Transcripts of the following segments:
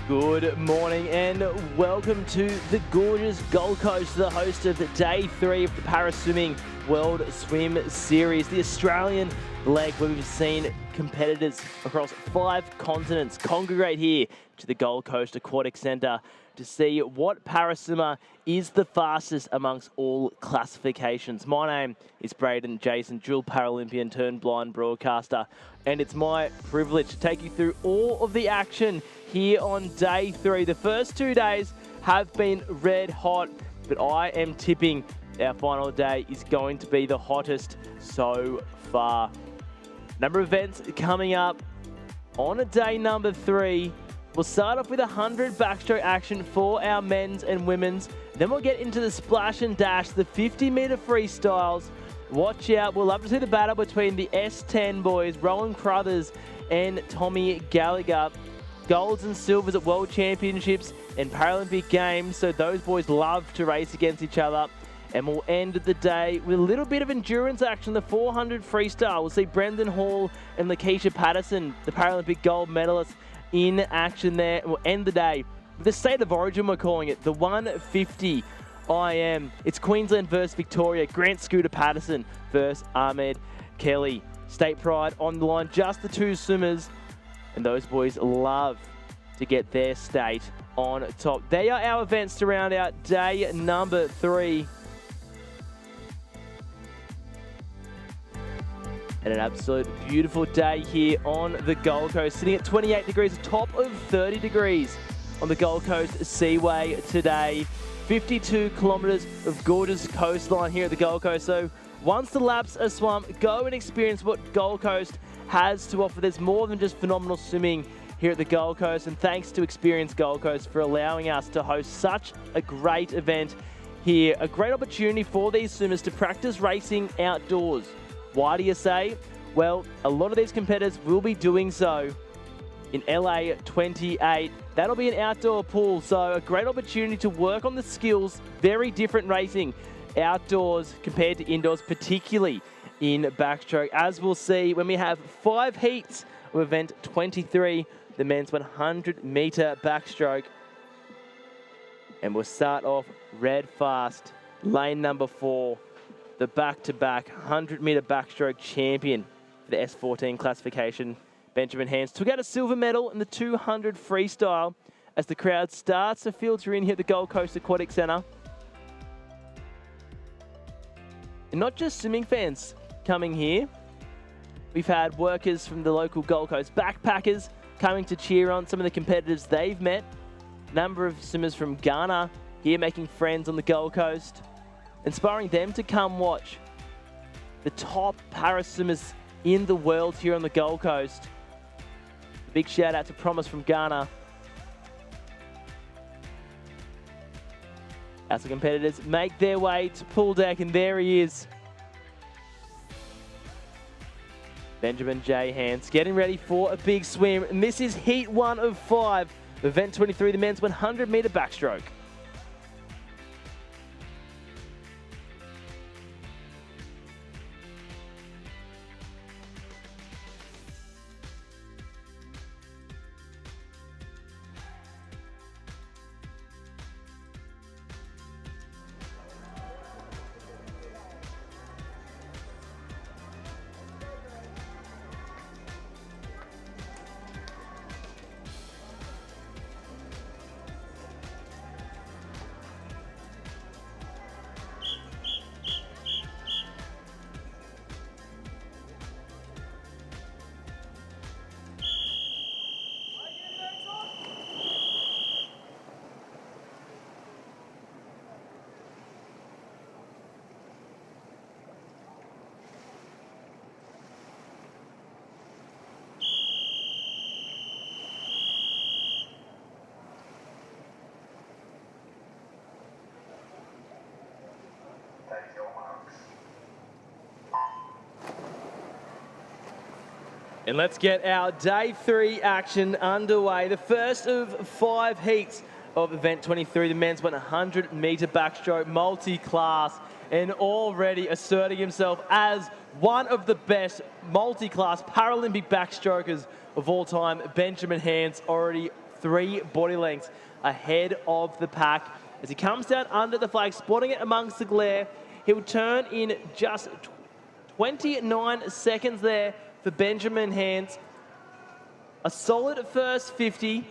Good morning and welcome to the gorgeous Gold Coast, the host of Day 3 of the Paraswimming World Swim Series, the Australian leg where we've seen competitors across 5 continents congregate here to the Gold Coast Aquatic Centre to see what paraswimmer is the fastest amongst all classifications. My name is Braden Jason, dual Paralympian turned blind broadcaster, and it's my privilege to take you through all of the action here on Day 3. The first 2 days have been red hot, but I am tipping our final day is going to be the hottest so far. Number of events coming up on a day number 3. We'll start off with 100 backstroke action for our men's and women's. Then we'll get into the splash and dash, the 50-metre freestyles. Watch out, we'll love to see the battle between the S10 boys, Rowan Crothers and Tommy Gallagher. Golds and silvers at World Championships and Paralympic Games, so those boys love to race against each other. And we'll end the day with a little bit of endurance action, the 400 freestyle. We'll see Brendan Hall and Lakeisha Patterson, the Paralympic gold medalists, in action there. And we'll end the day with the State of Origin, we're calling it, the 150 IM. It's Queensland versus Victoria, Grant Scooter Patterson versus Ahmed Kelly. State pride on the line, just the 2 swimmers. And those boys love to get their state on top. They are our events to round out day number 3. And an absolute beautiful day here on the Gold Coast, sitting at 28 degrees, a top of 30 degrees on the Gold Coast Seaway today. 52 kilometres of gorgeous coastline here at the Gold Coast. So once the laps are swum, go and experience what Gold Coast has to offer. There's more than just phenomenal swimming here at the Gold Coast, and thanks to Experience Gold Coast for allowing us to host such a great event here. A great opportunity for these swimmers to practice racing outdoors. Why do you say? Well, a lot of these competitors will be doing so in LA 28. That'll be an outdoor pool, so a great opportunity to work on the skills. Very different racing outdoors compared to indoors, particularly in backstroke, as we'll see when we have 5 heats of event 23, the men's 100-metre backstroke. And we'll start off red fast, lane number 4, the back-to-back 100-metre backstroke champion for the S14 classification. Benjamin Hans took out a silver medal in the 200 freestyle as the crowd starts to filter in here at the Gold Coast Aquatic Centre. And not just swimming fans coming here. We've had workers from the local Gold Coast backpackers coming to cheer on some of the competitors they've met. A number of swimmers from Ghana here making friends on the Gold Coast, inspiring them to come watch the top para swimmers in the world here on the Gold Coast. A big shout out to Promise from Ghana. As the competitors make their way to pool deck, and there he is. Benjamin J. Hans getting ready for a big swim. And this is heat 1 of 5, event 23, the men's 100-meter backstroke. And let's get our day 3 action underway. The first of 5 heats of event 23, the men's 100-meter backstroke multi-class, and already asserting himself as one of the best multi-class Paralympic backstrokers of all time. Benjamin Hans already 3 body lengths ahead of the pack. As he comes down under the flag, spotting it amongst the glare, he'll turn in just 29 seconds there for Benjamin Hans. A solid first 50.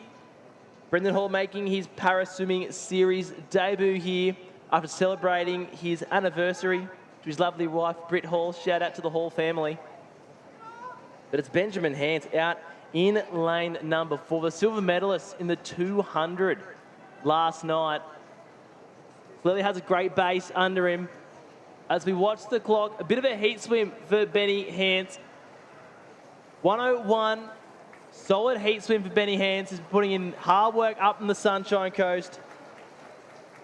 Brendan Hall making his para swimming series debut here after celebrating his anniversary to his lovely wife, Britt Hall. Shout out to the Hall family. But it's Benjamin Hans out in lane number 4, the silver medalist in the 200 last night. Clearly has a great base under him. As we watch the clock, a bit of a heat swim for Benny Hans. 101, solid heat swim for Benny Hans. He's putting in hard work up in the Sunshine Coast.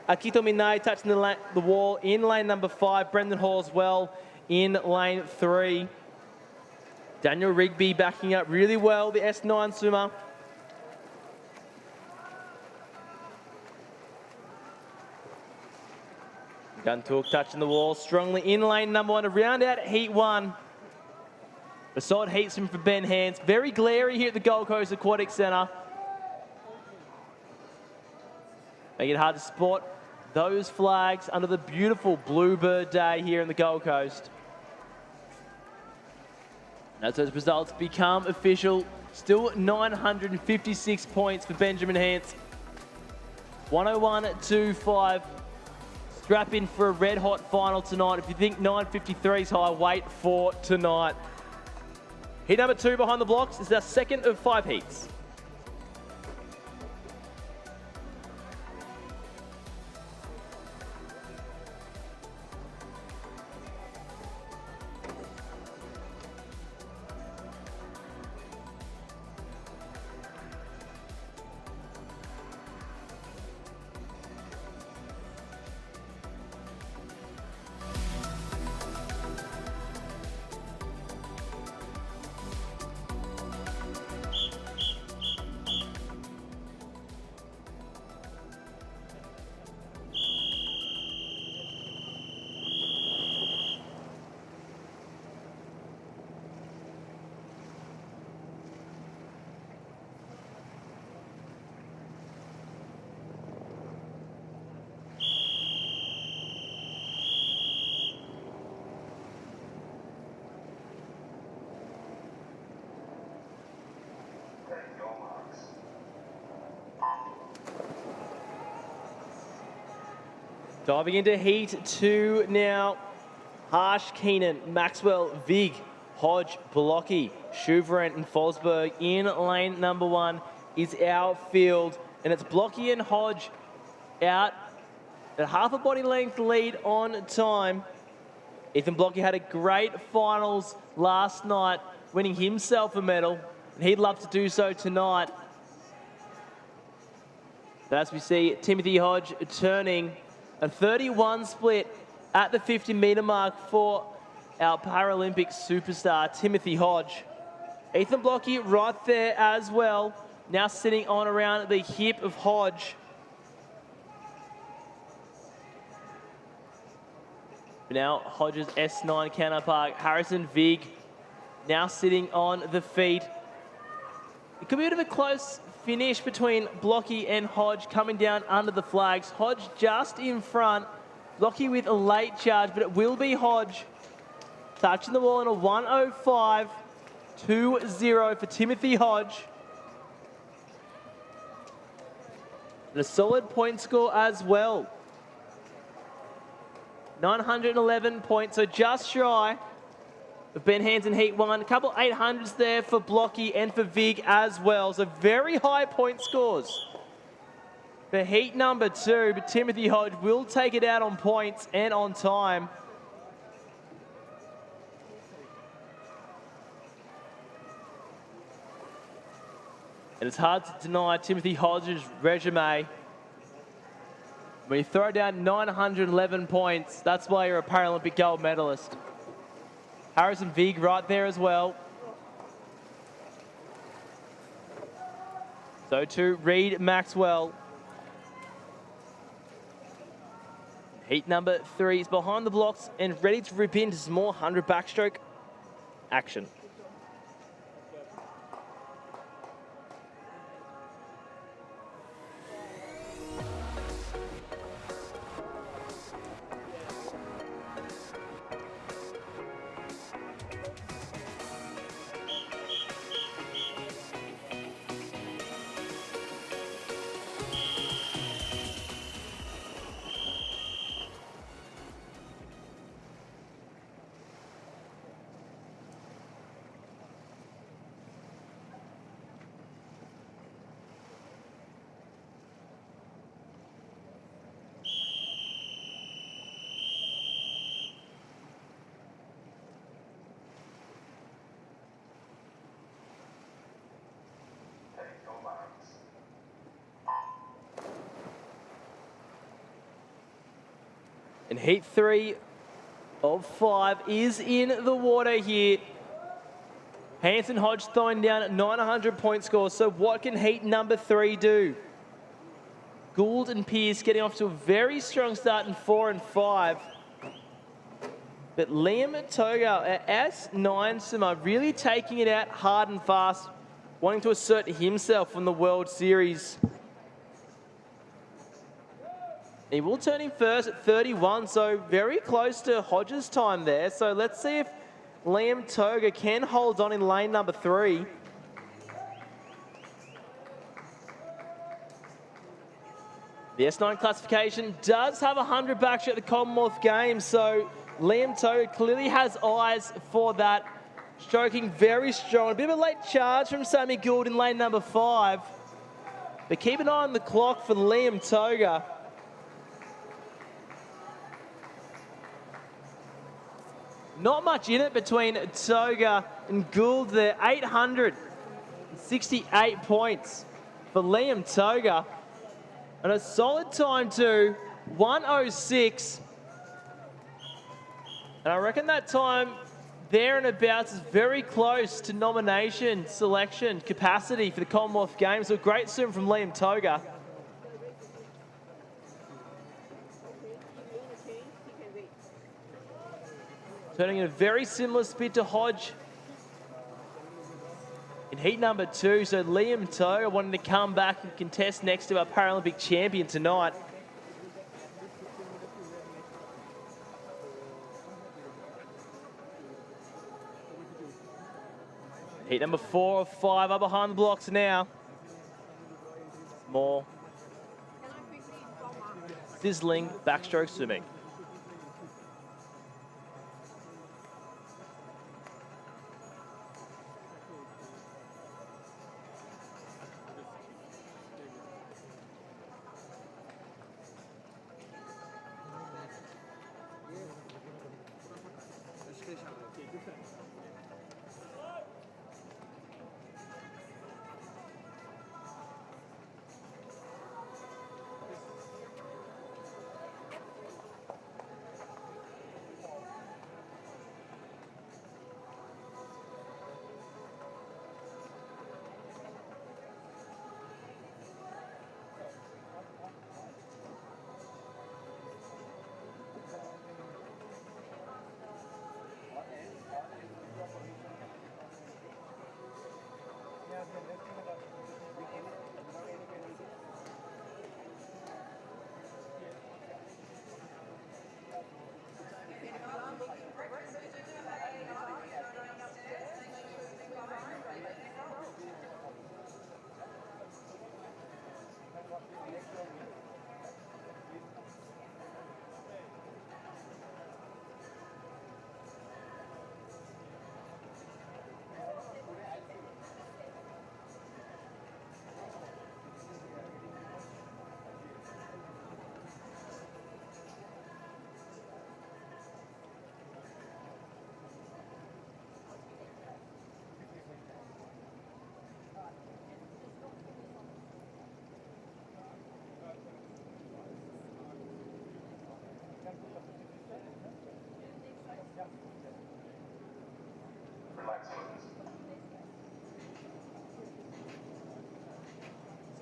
Akito Minai touching the wall in lane number 5. Brendan Hall as well in lane 3. Daniel Rigby backing up really well, the S9 swimmer. Guntook touching the wall strongly in lane number 1 to round out heat 1. A solid heat swim for Ben Hans. Very glary here at the Gold Coast Aquatic Centre. Making it hard to spot those flags under the beautiful Bluebird Day here in the Gold Coast. As those results become official, still 956 points for Benjamin Hans. 101.25. Strap in for a red-hot final tonight. If you think 953 is high, wait for tonight. Heat number 2 behind the blocks is our second of 5 heats. Diving into heat 2 now. Harsh, Keenan, Maxwell, Vig, Hodge, Blocky, Schuvrent and Fosberg in lane number 1 is our field. And it's Blocky and Hodge out at half a body length lead on time. Ethan Blocky had a great finals last night, winning himself a medal, and he'd love to do so tonight. But as we see Timothy Hodge turning a 31 split at the 50-metre mark for our Paralympic superstar, Timothy Hodge. Ethan Blocky right there as well, now sitting on around the hip of Hodge. Now Hodge's S9 counterpart, Harrison Vig, now sitting on the feet. It could be a bit of a close finish between Blocky and Hodge coming down under the flags. Hodge just in front, Blocky with a late charge, but it will be Hodge touching the wall in a 1:05.20 for Timothy Hodge. And a solid point score as well. 911 points, so just shy of Ben Hands in Heat 1. A couple 800s there for Blocky and for Vig as well. So very high point scores for Heat number 2. But Timothy Hodge will take it out on points and on time. And it's hard to deny Timothy Hodge's resume. When you throw down 911 points, that's why you're a Paralympic gold medalist. Harrison Vig right there as well. So too, Reed Maxwell. Heat number 3 is behind the blocks and ready to rip into some more 100 backstroke action. And Heat 3 of 5 is in the water here. Hanson Hodge throwing down 900 point scores. So what can Heat number 3 do? Gould and Pearce getting off to a very strong start in 4 and 5. But Liam Toga at S9 Summer really taking it out hard and fast, wanting to assert himself from the World Series. He will turn in first at 31, so very close to Hodge's time there. So let's see if Liam Toga can hold on in lane number 3. The S9 classification does have 100 backstroke at the Commonwealth Games, so Liam Toga clearly has eyes for that. Stroking very strong. A bit of a late charge from Sammy Gould in lane number 5. But keep an eye on the clock for Liam Toga. Not much in it between Toga and Gould there. 868 points for Liam Toga. And a solid time too, 1:06. And I reckon that time there and abouts is very close to nomination, selection, capacity for the Commonwealth Games. So great swim from Liam Toga. Turning in a very similar speed to Hodge in heat number 2. So Liam Toga wanting to come back and contest next to our Paralympic champion tonight. Heat number 4 of 5 up behind the blocks now. More sizzling backstroke swimming.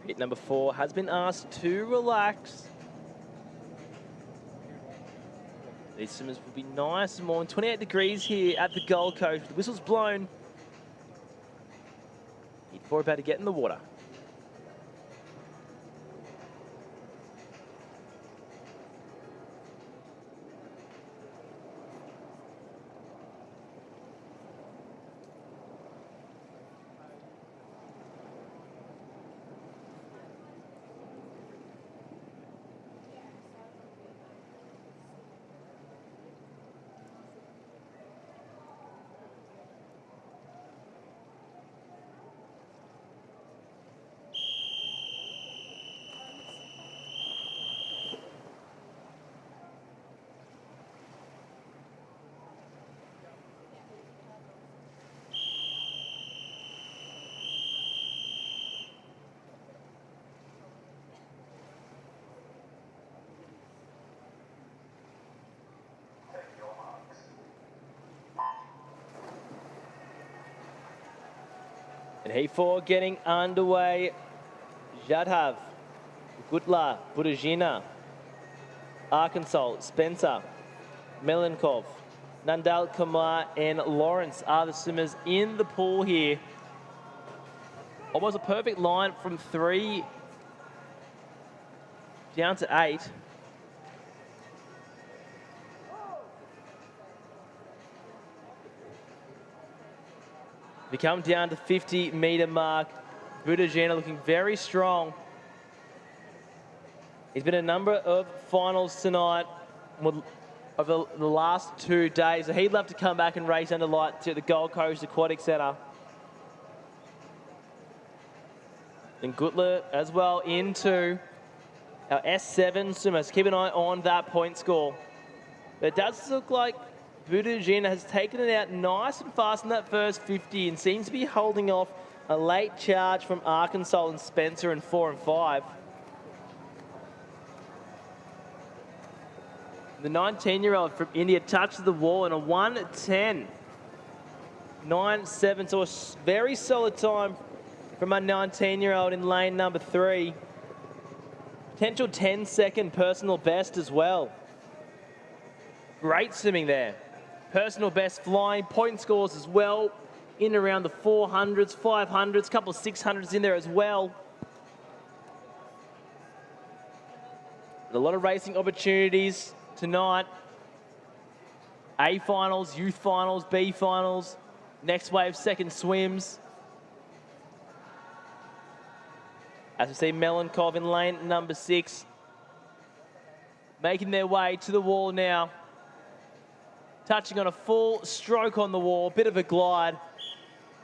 Heat number 4 has been asked to relax. These swimmers will be nice and warm. 28 degrees here at the Gold Coast. The whistle's blown. Heat 4 about to get in the water. And Heat 4 getting underway. Jadhav, Gutla, Budajina, Arkansas, Spencer, Melenkov, Nandal Kumar and Lawrence are the swimmers in the pool here. Almost a perfect line from 3 down to 8. We come down to 50-metre mark. Budajina looking very strong. He's been a number of finals tonight over the last 2 days. So he'd love to come back and race under lights at the Gold Coast Aquatic Centre. And Gutler as well into our S7 swimmers. Keep an eye on that point score. But it does look like Budajina has taken it out nice and fast in that first 50 and seems to be holding off a late charge from Arkansas and Spencer in 4 and 5. The 19-year-old from India touches the wall in a 1:10. 9.7, so a very solid time from a 19-year-old in lane number 3. Potential 10-second personal best as well. Great swimming there. Personal best flying, point scores as well, in around the 400s, 500s, couple of 600s in there as well. A lot of racing opportunities tonight. A finals, youth finals, B finals, next wave second swims. As we see Melenkov in lane number 6, making their way to the wall now. Touching on a full stroke on the wall, bit of a glide,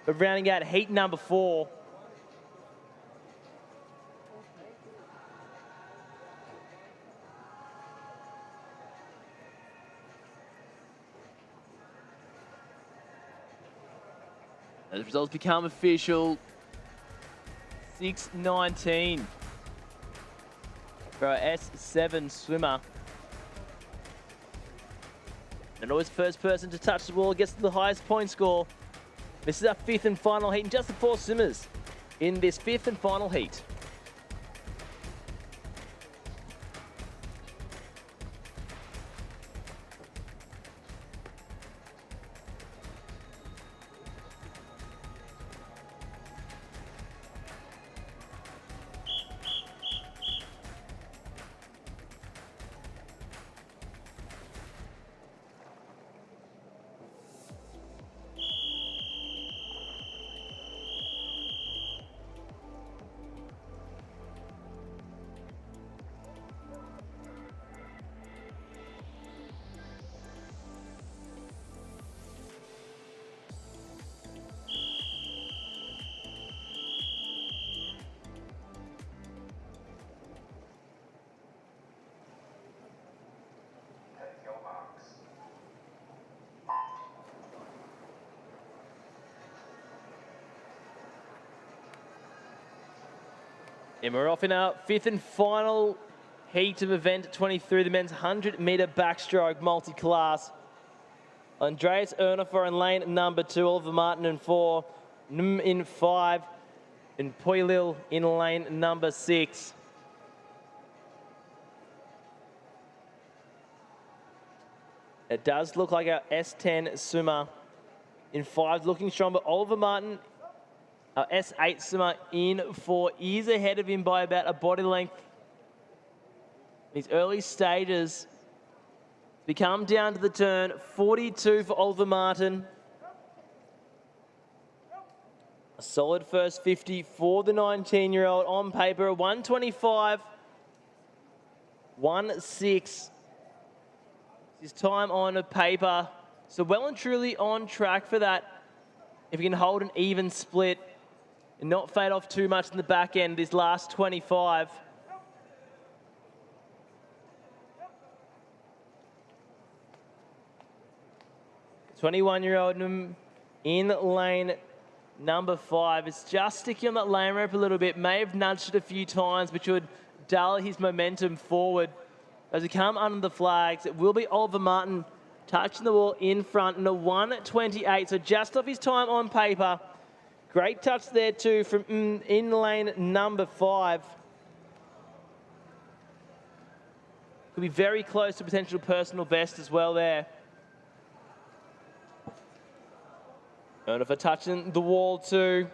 but rounding out heat number 4. As results become official, 6:19 for our S7 swimmer. And always first person to touch the wall gets the highest point score. This is our 5th and final heat, and just the 4 swimmers in this 5th and final heat. And we're off in our 5th and final heat of event 23, the men's 100-metre backstroke multi-class. Andreas Ernefer in lane number 2, Oliver Martin in 4, Nym in 5, and Poilil in lane number 6. It does look like our S10 swimmer in 5 looking strong, but Oliver Martin, our S8 swimmer in 4, is ahead of him by about a body length. These early stages, we come down to the turn, 42 for Oliver Martin. A solid first 50 for the 19-year-old. On paper, 125, 1.6. His time on paper. So well and truly on track for that. If he can hold an even split and not fade off too much in the back end, this last 25. The 21-year-old in lane number 5 is just sticking on that lane rope a little bit. May have nudged it a few times, which would dull his momentum forward. As we come under the flags, it will be Oliver Martin touching the wall in front in a 1:28, so just off his time on paper. Great touch there too from in lane number 5. Could be very close to potential personal best as well there. And for touching the wall too.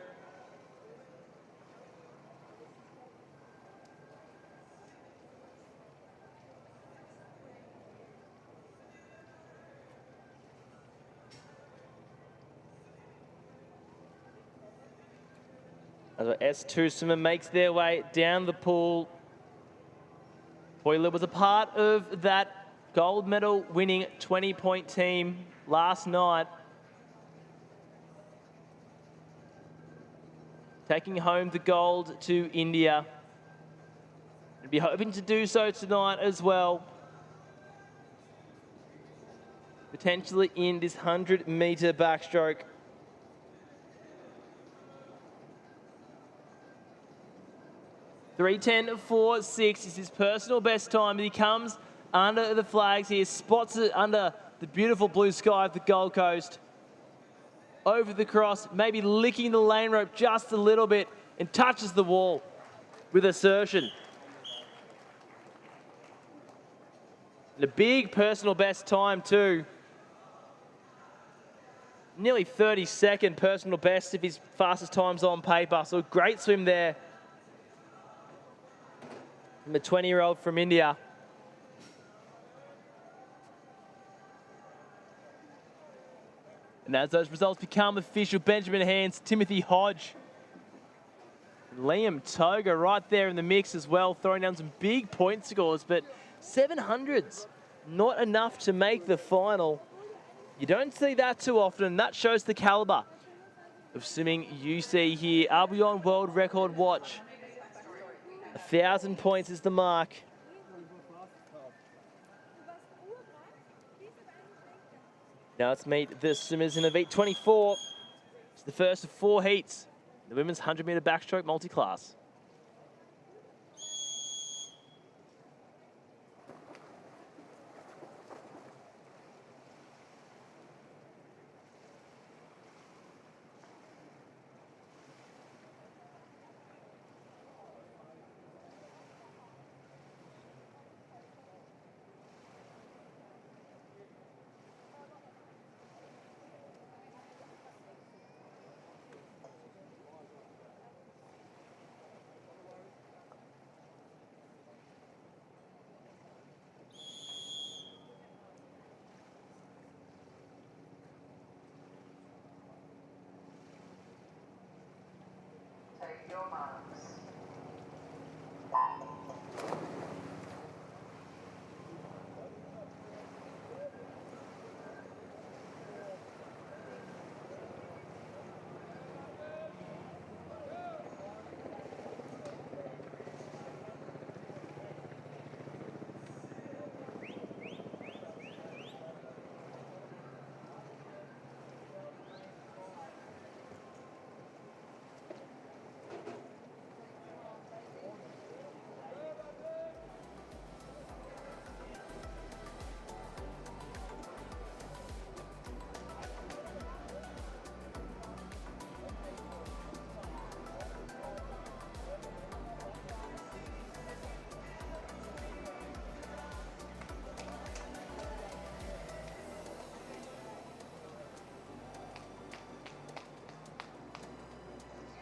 As our S2 swimmer makes their way down the pool. Poilil was a part of that gold medal winning 20-point team last night. Taking home the gold to India. And be hoping to do so tonight as well. Potentially in this 100-metre backstroke. 3:10.46 is his personal best time. He comes under the flags here, spots it under the beautiful blue sky of the Gold Coast. Over the cross, maybe licking the lane rope just a little bit, and touches the wall with assertion. And a big personal best time too. Nearly 32nd personal best if his fastest time's on paper. So a great swim there. From the 20-year-old from India. And as those results become official, Benjamin Hands, Timothy Hodge, Liam Toga right there in the mix as well, throwing down some big point scores, but 700s, not enough to make the final. You don't see that too often, and that shows the caliber of swimming you see here. Albion World Record watch. 1,000 points is the mark. Now let's meet the swimmers in event 24. It's the first of 4 heats. The women's 100-metre backstroke multi-class. Take your marks.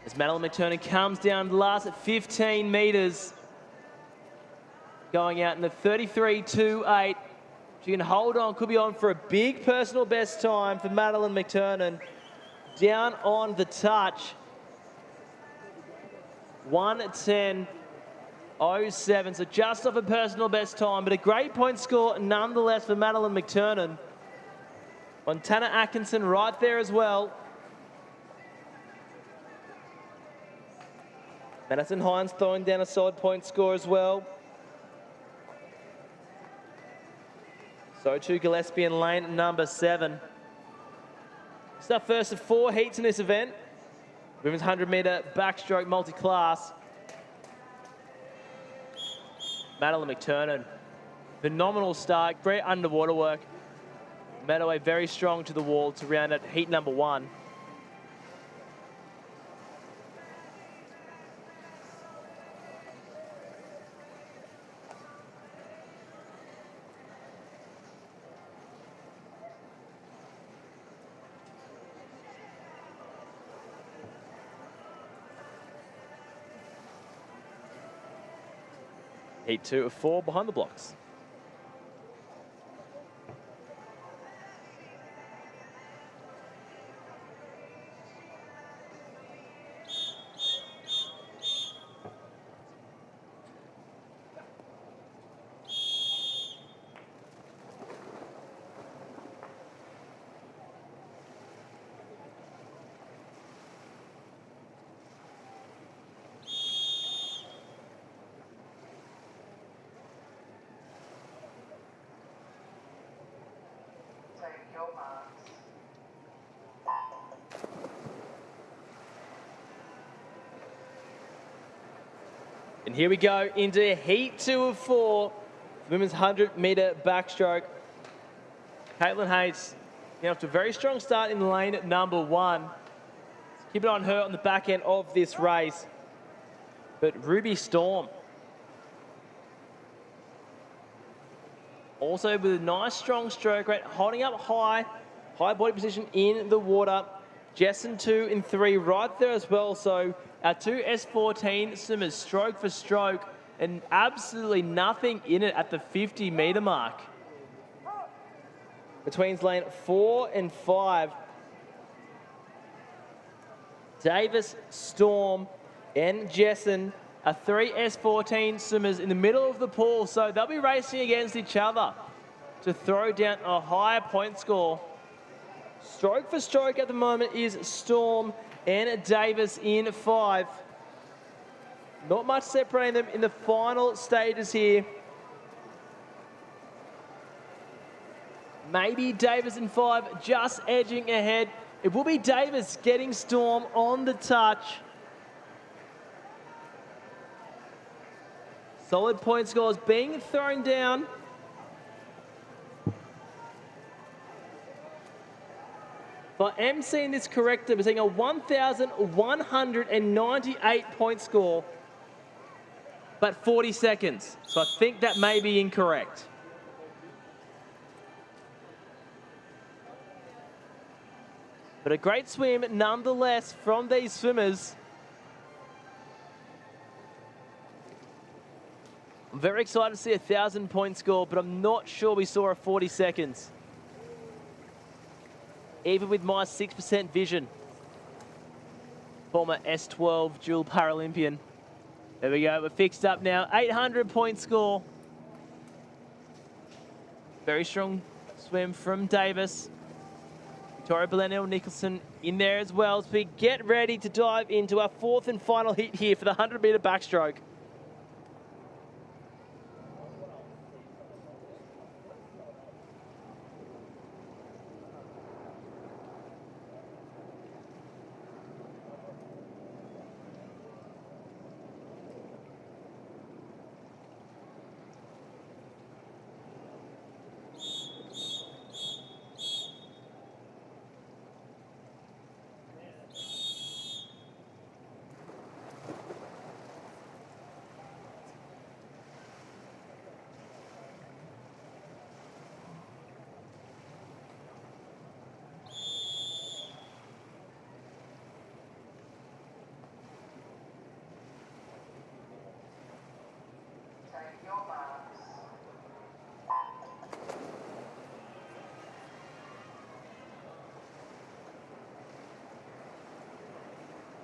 As Madeline McTurnan comes down the last 15 metres, going out in the 33.28. She can hold on, could be on for a big personal best time for Madeline McTurnan. Down on the touch. 1:10.07, so just off a personal best time, but a great point score nonetheless for Madeline McTurnan. Montana Atkinson right there as well. Madison Hines throwing down a solid point score as well. So too Gillespie in lane number 7. It's our first of 4 heats in this event. Women's 100-metre backstroke multi-class. Madeline McTurnan, phenomenal start, great underwater work. Made her way very strong to the wall to round out heat number 1. Heat 2 of 4 behind the blocks. And here we go into heat 2 of 4, women's 100-metre backstroke. Caitlin Hayes getting off to a very strong start in lane number 1. Keep it on her on the back end of this race. But Ruby Storm also with a nice strong stroke rate, holding up high body position in the water. Jessen 2 and 3 right there as well. So our 2 S14 swimmers stroke for stroke and absolutely nothing in it at the 50-metre mark. Between lane 4 and 5. Davis, Storm and Jessen are 3 S14 swimmers in the middle of the pool. So they'll be racing against each other to throw down a higher point score. Stroke for stroke at the moment is Storm and Davis in 5. Not much separating them in the final stages here. Maybe Davis in 5 just edging ahead. It will be Davis getting Storm on the touch. Solid point scores being thrown down. For emceeing this correctly, we're seeing a 1,198 point score, but 40 seconds. So I think that may be incorrect. But a great swim nonetheless from these swimmers. I'm very excited to see a 1,000-point score, but I'm not sure we saw a 40 seconds. Even with my 6% vision. Former S12 dual Paralympian. There we go, we're fixed up now. 800-point score. Very strong swim from Davis. Victoria Belenil-Nicholson in there as well as we get ready to dive into our 4th and final heat here for the 100-metre backstroke.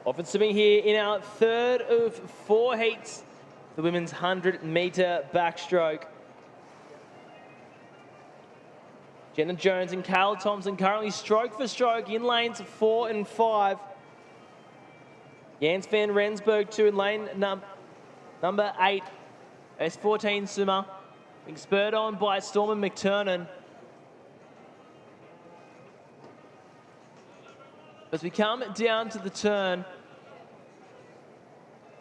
Off and swimming here in our third of 4 heats, the women's 100-metre backstroke. Jenna Jones and Kayla Thompson currently stroke for stroke in lanes 4 and 5. Jans van Rensburg too in lane number 8. S14 swimmer being spurred on by Storm and McTurnan. As we come down to the turn,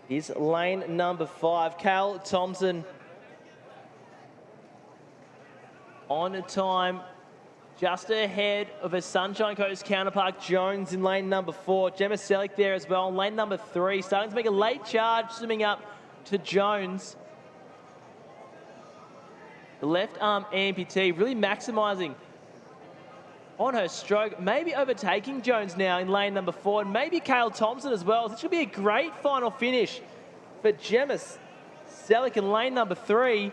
is lane number 5. Kayla Thompson on time, just ahead of her Sunshine Coast counterpart Jones in lane number 4. Gemma Selick there as well in lane number 3, starting to make a late charge, swimming up to Jones. The left arm amputee really maximising on her stroke, maybe overtaking Jones now in lane number 4, and maybe Kayla Thompson as well. This should be a great final finish for Gemma Selick in lane number 3.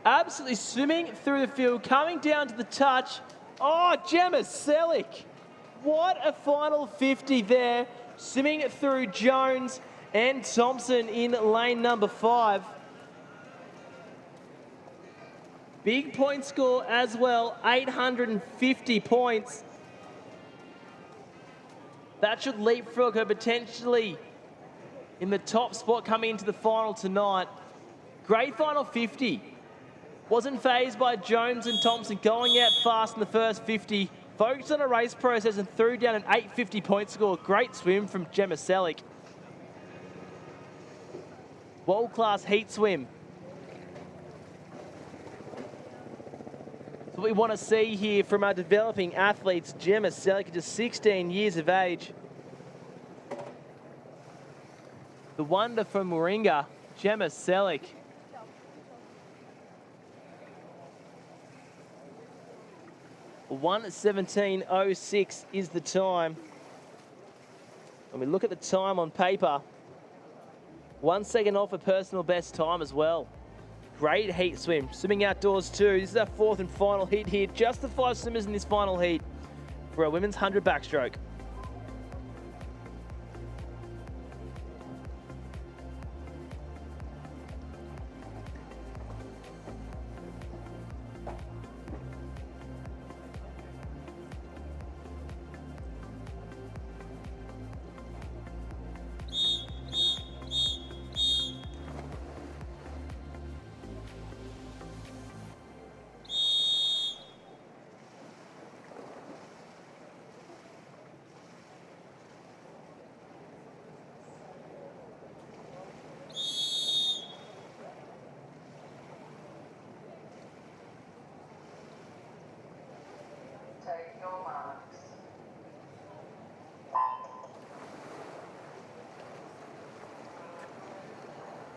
Absolutely swimming through the field, coming down to the touch. Oh, Gemma Selick. What a final 50 there. Swimming through Jones and Thompson in lane number 5. Big point score as well, 850 points. That should leapfrog her potentially in the top spot coming into the final tonight. Great final 50. Wasn't fazed by Jones and Thompson going out fast in the first 50. Focused on a race process and threw down an 850 point score. Great swim from Gemma Selick. World-class heat swim. What we want to see here from our developing athletes. Gemma Selick, just 16 years of age. The wonder from Warringah, Gemma Selick. .1:17.06 is the time. When we look at the time on paper, 1 second off a personal best time as well. Great heat swim. Swimming outdoors too. This is our 4th and final heat here. Just the 5 swimmers in this final heat for our women's 100 backstroke.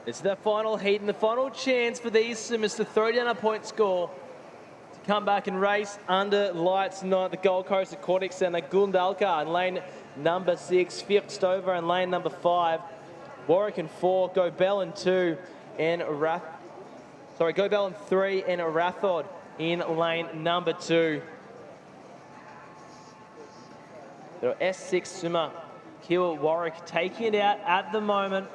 It's the final heat and the final chance for these swimmers to throw down a point score to come back and race under lights tonight at the Gold Coast Aquatic Centre. Gundalka in lane number 6, Firstover in lane number 5, Warwick in 4, Gobel in 2, and Gobel in 3, and Rathod in lane number 2. The S6 swimmer, Kiel Warwick, taking it out at the moment.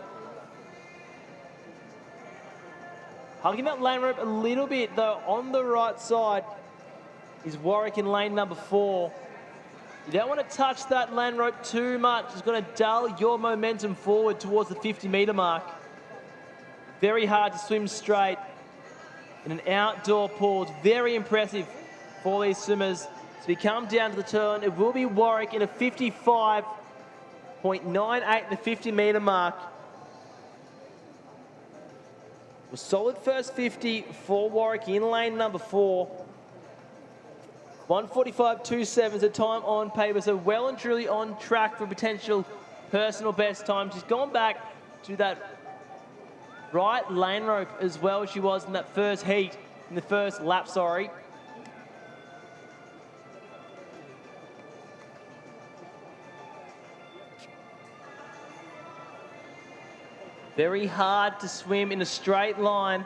Hugging that lane rope a little bit, though, on the right side is Warwick in lane number 4. You don't want to touch that lane rope too much. It's going to dull your momentum forward towards the 50-metre mark. Very hard to swim straight in an outdoor pool. It's very impressive for these swimmers. So we come down to the turn. It will be Warwick in a 55.98 at the 50-metre mark. A solid first 50 for Warwick in lane number 4. 1:45.27 is the time on paper, so well and truly on track for potential personal best time. She's gone back to that right lane rope as well as she was in that first heat, in the first lap, sorry. Very hard to swim in a straight line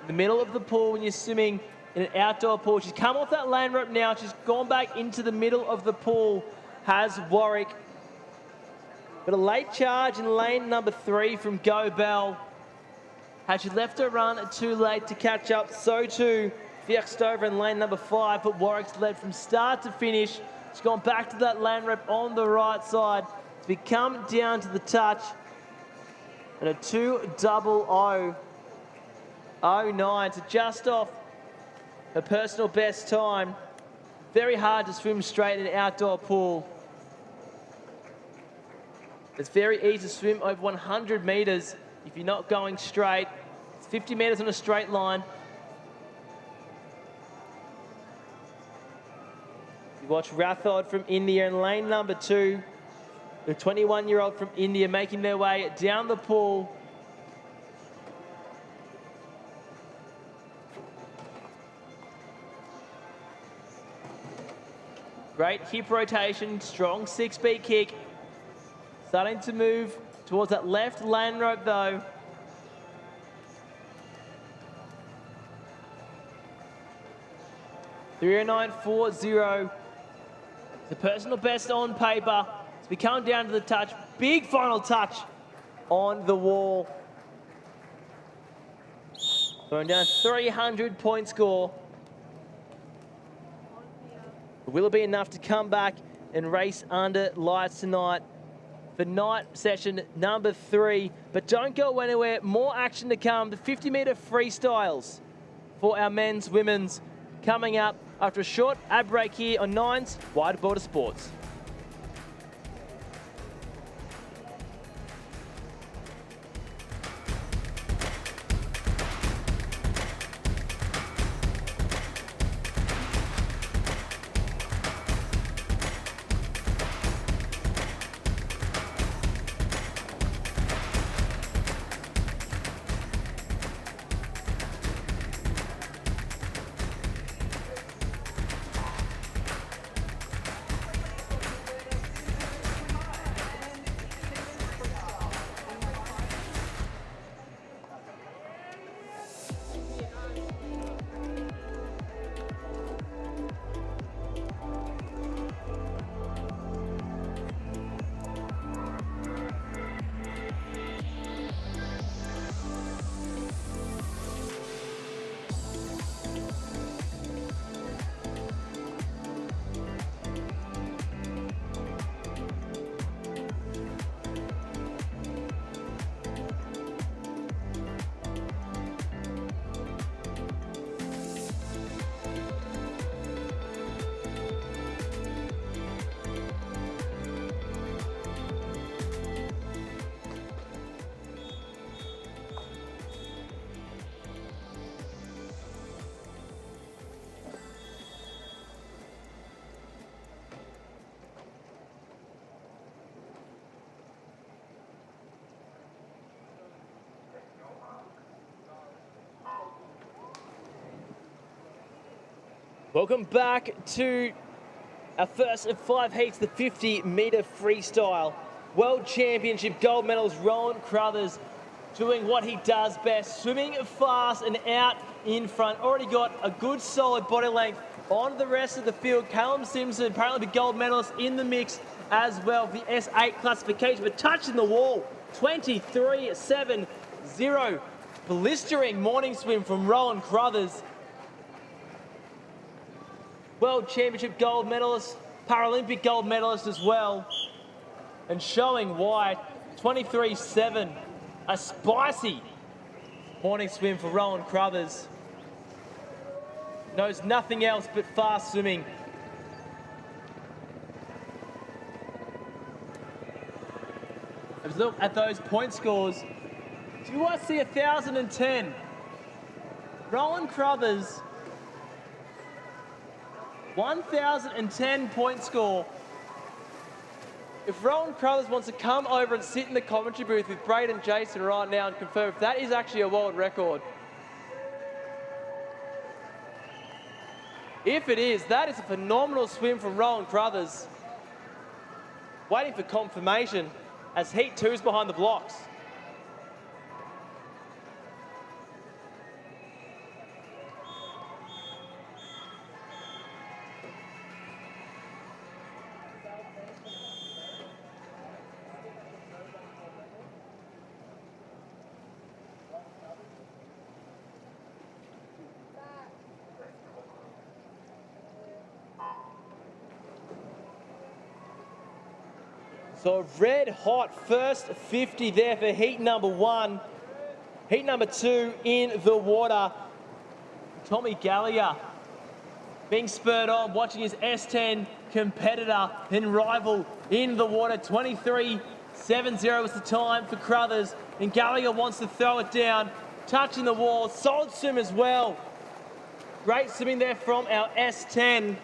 in the middle of the pool when you're swimming in an outdoor pool. She's come off that lane rope now. She's gone back into the middle of the pool, has Warwick. But a late charge in lane number 3 from Go Bell. Had she left her run too late to catch up, so too Fiextover in lane number 5, but Warwick's led from start to finish. She's gone back to that lane rep on the right side to become down to the touch. And a 2:00.09 to just off her personal best time. Very hard to swim straight in an outdoor pool. It's very easy to swim over 100 metres if you're not going straight. It's 50 metres on a straight line. You watch Rathod from India in lane number 2. The 21-year-old from India making their way down the pool. Great hip rotation, strong 6-beat kick. Starting to move towards that left lane rope though. .309.40. The personal best on paper. As we come down to the touch, big final touch on the wall. Going down 300 point score. Will it be enough to come back and race under lights tonight for night session number 3? But don't go anywhere, more action to come. The 50-metre freestyles for our men's, women's coming up after a short ad break here on Nine's Wide Border Sports. Welcome back to our first of 5 heats, the 50-metre freestyle. World Championship gold medals, Rowan Crothers doing what he does best, swimming fast and out in front. Already got a good solid body length on the rest of the field. Callum Simpson, apparently the gold medalist in the mix as well for the S8 classification, but touching the wall, 23.70. Blistering morning swim from Rowan Crothers. World Championship gold medalist, Paralympic gold medalist as well. And showing why, 23.7. A spicy morning swim for Rowan Crothers. Knows nothing else but fast swimming. Let's look at those point scores. Do you want to see 1,010? Rowan Crothers, 1,010 point score. If Rowan Crothers wants to come over and sit in the commentary booth with Braden Jason right now and confirm if that is actually a world record. If it is, that is a phenomenal swim from Rowan Crothers. Waiting for confirmation as Heat 2's behind the blocks. So a red hot first 50 there for heat number 1. Heat number 2 in the water. Tommy Gallagher being spurred on, watching his S10 competitor and rival in the water. 23.70 was the time for Crothers, and Gallagher wants to throw it down, touching the wall. Solid swim as well. Great swimming there from our S10.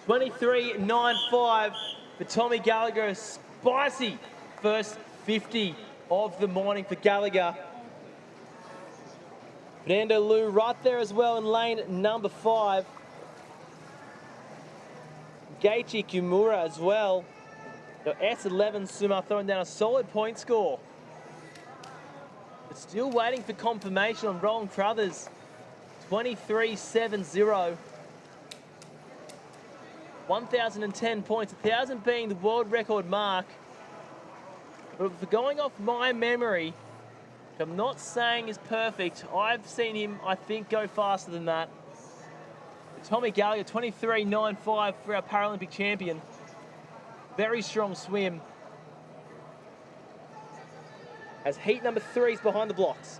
23.95 for Tommy Gallagher. A spicy first 50 of the morning for Gallagher. Fernando Liu right there as well in lane number 5. Geichi Kimura as well. The S11 swimmer throwing down a solid point score. But still waiting for confirmation on Roland Crothers. 23.70. 1,010 points, 1,000 being the world record mark. But for going off my memory, which I'm not saying is perfect, I've seen him, I think, go faster than that. Tommy Gallagher, 23.95 for our Paralympic champion. Very strong swim. As heat number 3 is behind the blocks.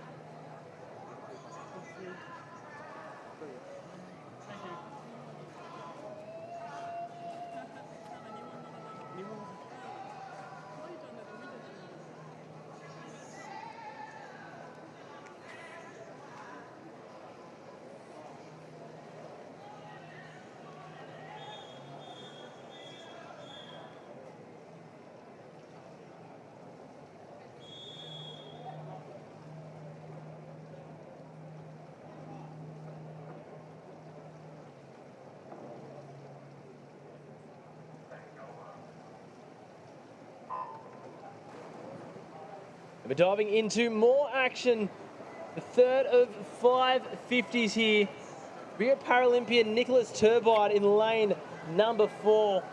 We're diving into more action. The third of 5 50s here. Rio Paralympian Nicholas Turbide in lane number 4.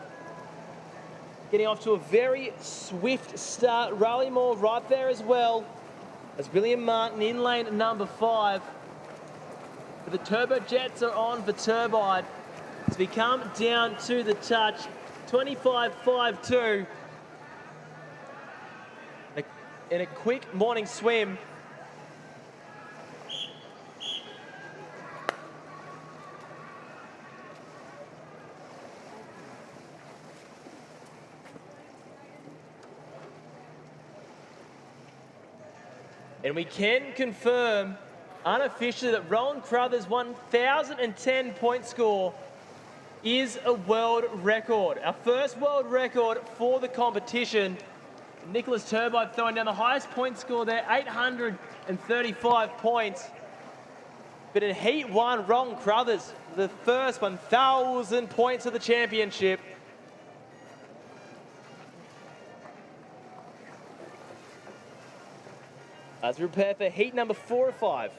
Getting off to a very swift start. Riley Moore right there as well. As William Martin in lane number 5. But the turbo jets are on for Turbide. As we come down to the touch, 25.52. In a quick morning swim. And we can confirm unofficially that Roland Crothers' 1,010 point score is a world record. Our first world record for the competition. Nicholas Turbide throwing down the highest point score there, 835 points. But in Heat 1, Roland Crothers, the first 1,000 points of the championship. As we prepare for Heat number 4 or 5.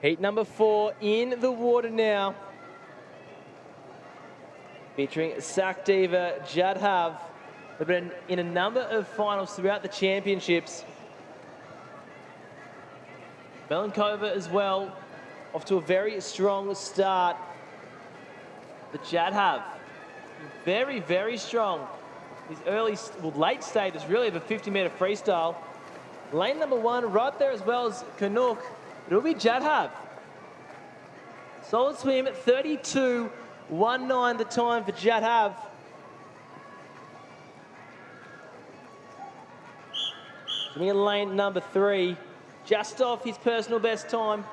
Heat number 4 in the water now. Featuring Sac Diva, Jadhav. They've been in a number of finals throughout the championships. Melenkova as well, off to a very strong start. The Jadhav, very, very strong. his late stages really of a 50-metre freestyle. Lane number 1 right there as well as Canuck. It'll be Jadhav. Solid swim at 32.19 the time for Jadhav. Coming in lane number 3, just off his personal best time.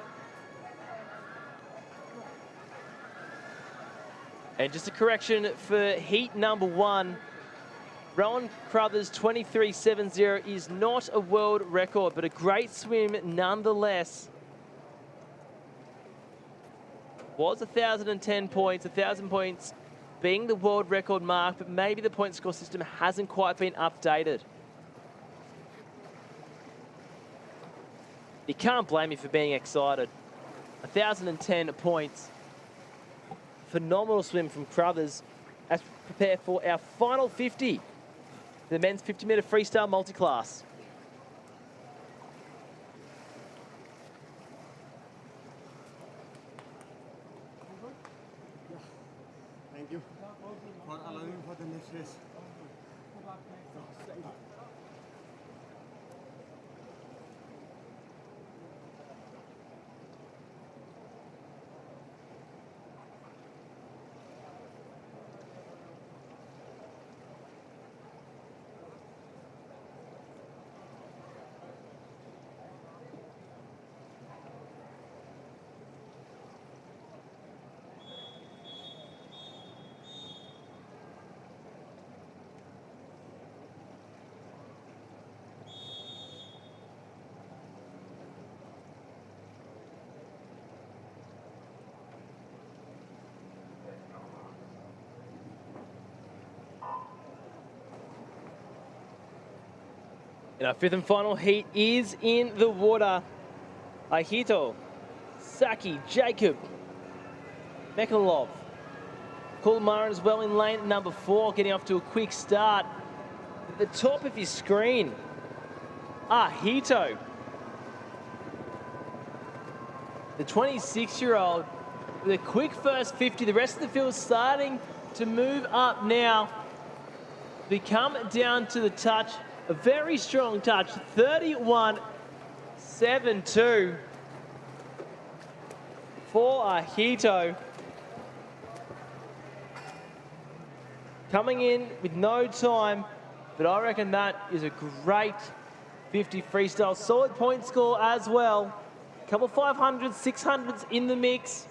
And just a correction for heat number 1, Rowan Crothers 23.70 is not a world record, but a great swim nonetheless. Was 1,010 points, 1,000 points being the world record mark, but maybe the point score system hasn't quite been updated. You can't blame me for being excited. 1,010 points. Phenomenal swim from Crothers as we prepare for our final 50. The men's 50-metre freestyle multi-class. Thank you for allowing for the next race. And our 5th and final heat is in the water. Ahito, Saki, Jacob, Mekalov, Kulmaran as well in lane number 4, getting off to a quick start. At the top of his screen, Ahito, the 26-year-old with a quick first 50. The rest of the field starting to move up now. We come down to the touch. A very strong touch, 31.72 for Ahito. Coming in with no time, but I reckon that is a great 50 freestyle. Solid point score as well. A couple 500s, 600s in the mix.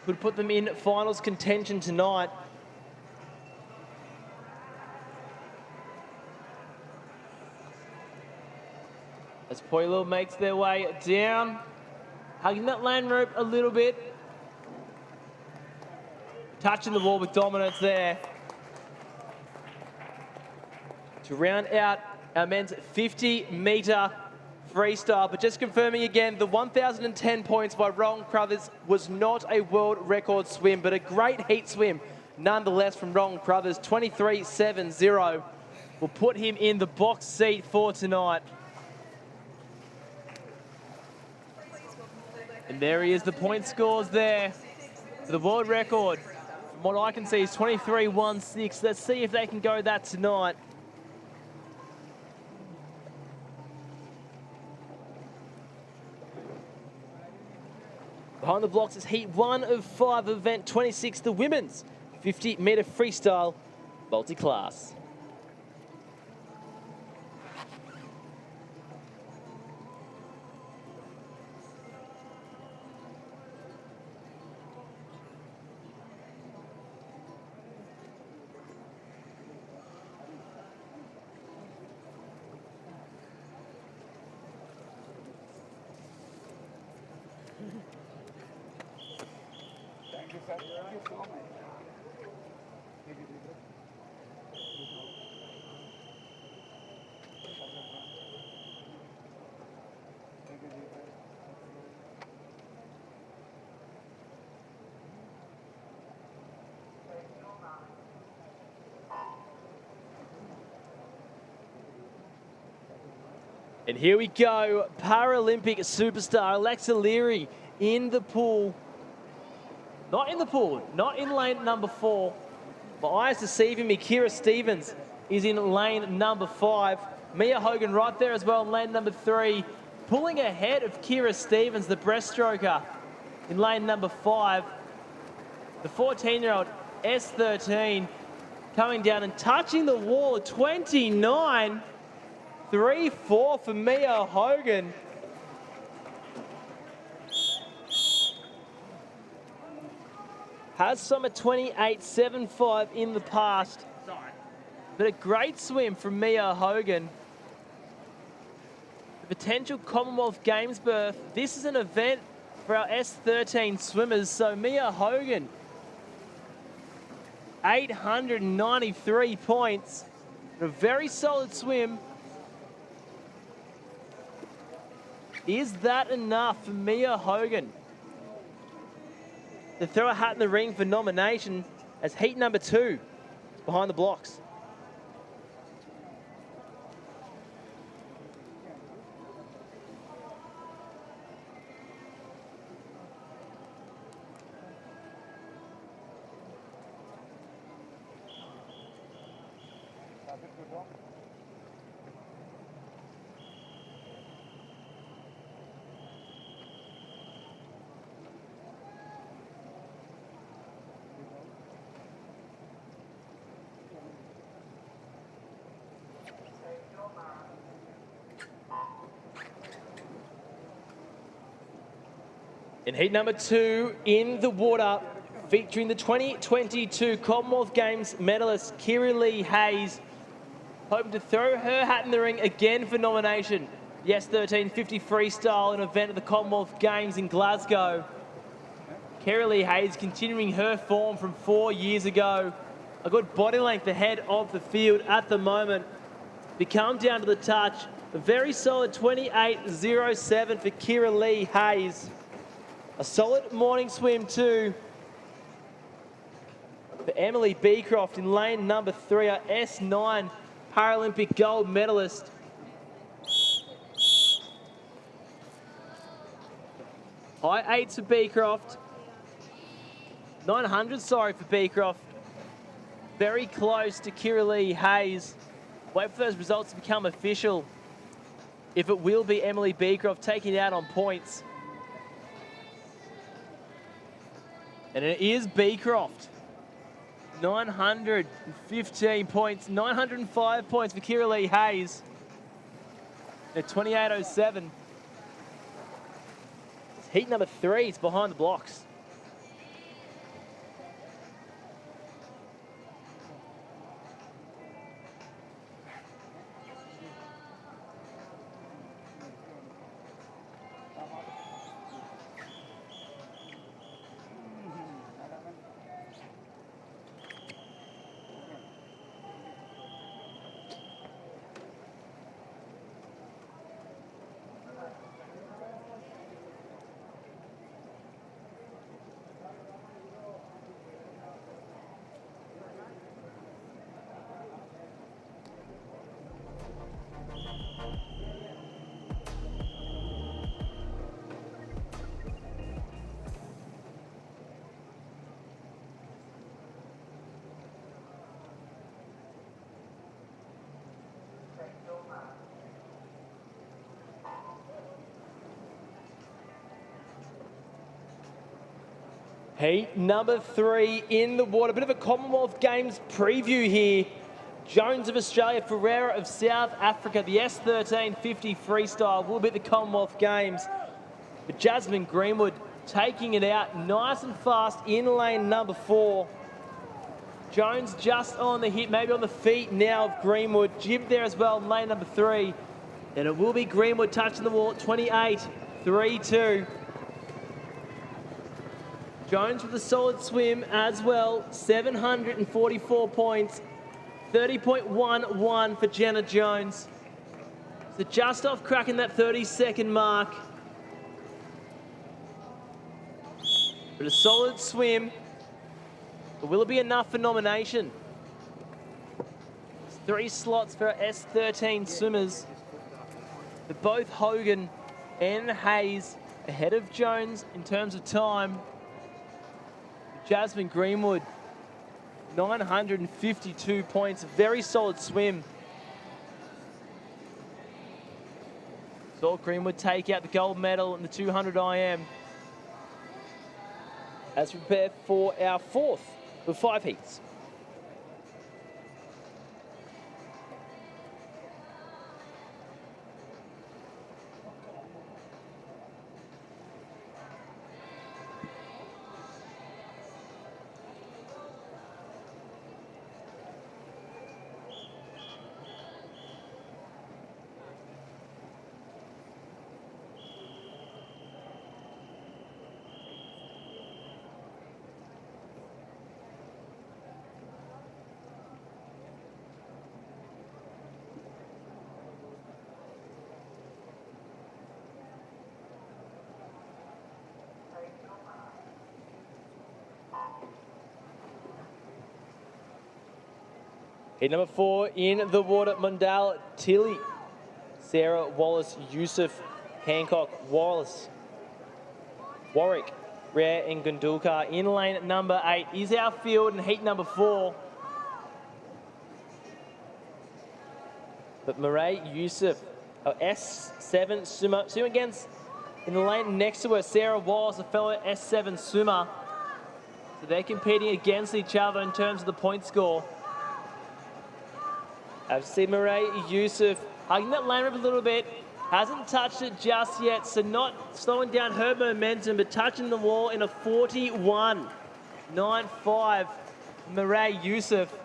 Could put them in finals contention tonight. As Poilo makes their way down, hugging that land rope a little bit. Touching the wall with dominance there. To round out our men's 50-metre freestyle. But just confirming again, the 1,010 points by Rowan Crothers was not a world record swim, but a great heat swim nonetheless from Rowan Crothers. 23.70 will put him in the box seat for tonight. And there he is, the point scores there for the world record. From what I can see is 23.16. Let's see if they can go that tonight. Behind the blocks is heat 1 of 5 of event 26, the women's 50-metre freestyle multi-class. And here we go, Paralympic superstar Alexa Leary in the pool. Not in the pool, not in lane number 4. My eyes deceiving me. Kira Stevens is in lane number 5. Mia Hogan right there as well in lane number 3. Pulling ahead of Kira Stevens, the breaststroker, in lane number 5. The 14-year-old S13 coming down and touching the wall at 29. 3-4 for Mia Hogan. Has swum a 28.75 in the past. But a great swim from Mia Hogan. The potential Commonwealth Games berth. This is an event for our S13 swimmers. So Mia Hogan, 893 points. A very solid swim. Is that enough for Mia Hogan to throw a hat in the ring for nomination as heat number 2 behind the blocks? In heat number 2 in the water, featuring the 2022 Commonwealth Games medalist Kiri Lee Hayes, hoping to throw her hat in the ring again for nomination. The S1350 freestyle, an event at the Commonwealth Games in Glasgow. Kiri Lee Hayes continuing her form from 4 years ago. A good body length ahead of the field at the moment. We come down to the touch. A very solid 28.07 for Kiri Lee Hayes. A solid morning swim too for Emily Beecroft in lane number 3, our S9 Paralympic gold medalist. High 8s for Beecroft. 900, sorry, for Beecroft. Very close to Kiri Lee Hayes. Wait for those results to become official. If it will be Emily Beecroft taking it out on points. And it is Beecroft. 915 points, 905 points for Kiri Lee Hayes. At 28.07. Heat number 3 is behind the blocks. Heat number 3 in the water. Bit of a Commonwealth Games preview here. Jones of Australia, Ferreira of South Africa. The S1350 freestyle will be at the Commonwealth Games. But Jasmine Greenwood taking it out nice and fast in lane number 4. Jones just on the hit, maybe on the feet now of Greenwood. Jib there as well in lane number 3. And it will be Greenwood touching the wall at 28.32. Jones with a solid swim as well, 744 points, 30.11 for Jenna Jones. So just off cracking that 30-second mark. But a solid swim. But will it be enough for nomination? 3 slots for our S13 swimmers. But both Hogan and Hayes ahead of Jones in terms of time. Jasmine Greenwood 952 points. Very solid swim. Thought Green would take out the gold medal in the 200 IM. As we prepare for our fourth of 5 heats. Heat number 4 in the water, Mundal, Tilly, Sarah, Wallace, Yusuf, Hancock, Wallace, Warwick, Rare and Gundulkar. In lane number 8 is our field in heat number 4. But Murray, Yusuf, S7 Summa. Swim against, in the lane next to her, Sarah Wallace, a fellow S7 Summa. So they're competing against each other in terms of the point score. I've seen Murray Yusuf hugging that lane rip a little bit. Hasn't touched it just yet, so not slowing down her momentum, but touching the wall in a 41.95. Murray Yusuf.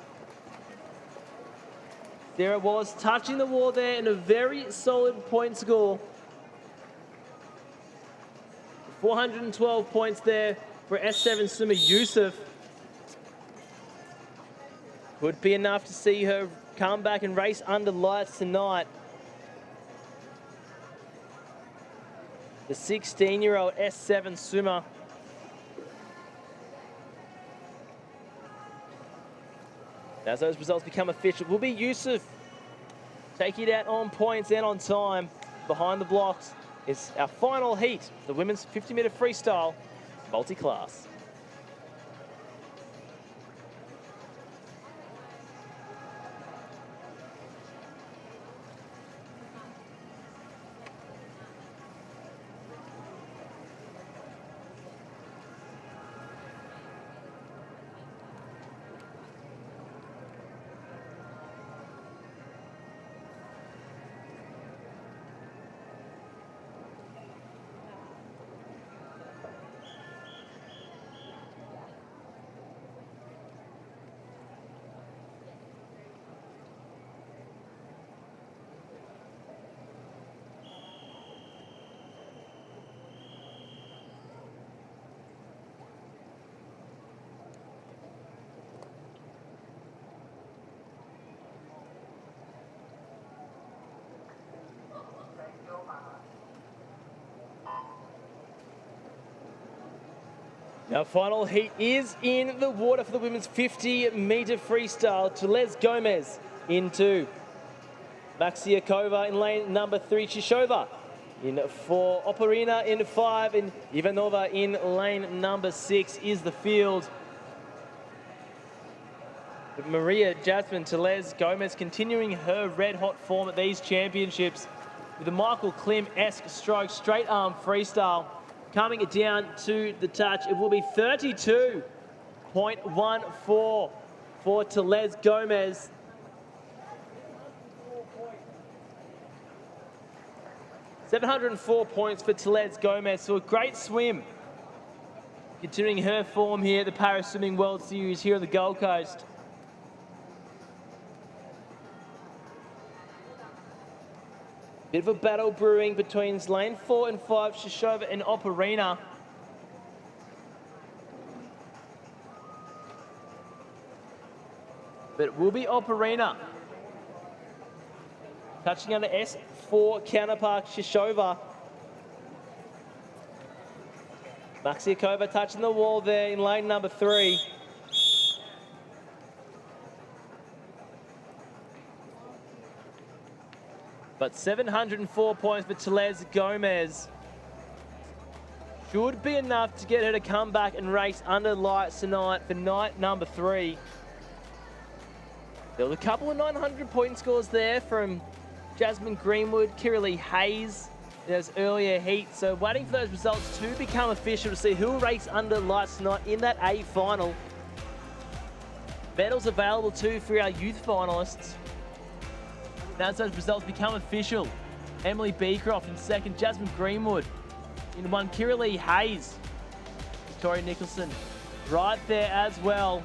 There it was, touching the wall there in a very solid point score. 412 points there for S7 swimmer Yusuf. Would be enough to see her come back and race under lights tonight. The 16-year-old S7 swimmer. As those results become official, will be Yusuf taking it out on points and on time. Behind the blocks is our final heat, the women's 50-metre freestyle multi-class. Our final heat is in the water for the women's 50-metre freestyle. Therese Gomez in 2. Maxiakova in lane number 3. Shishova in 4. Operina in 5. And Ivanova in lane number 6 is the field. But Maria Jasmine Therese Gomez continuing her red-hot form at these championships with a Michael Klim-esque stroke, straight arm freestyle. Coming it down to the touch, it will be 32.14 for Therese Gomez. $704 points for Therese Gomez, so a great swim. Continuing her form here at the Paris Swimming World Series here on the Gold Coast. Bit of a battle brewing between lane 4 and 5, Shishova and Operina. But it will be Operina. Touching under S4 counterpart Shishova. Maxiakova touching the wall there in lane number 3. But 704 points for Therese Gomez. Should be enough to get her to come back and race under lights tonight for night number 3. There was a couple of 900 point scores there from Jasmine Greenwood, Kira Lee Hayes in those earlier heats. So waiting for those results to become official to see who will race under lights tonight in that A final. Medals available too for our youth finalists. Now as those results become official, Emily Beecroft in second, Jasmine Greenwood in one, Kira Lee Hayes, Victoria Nicholson right there as well.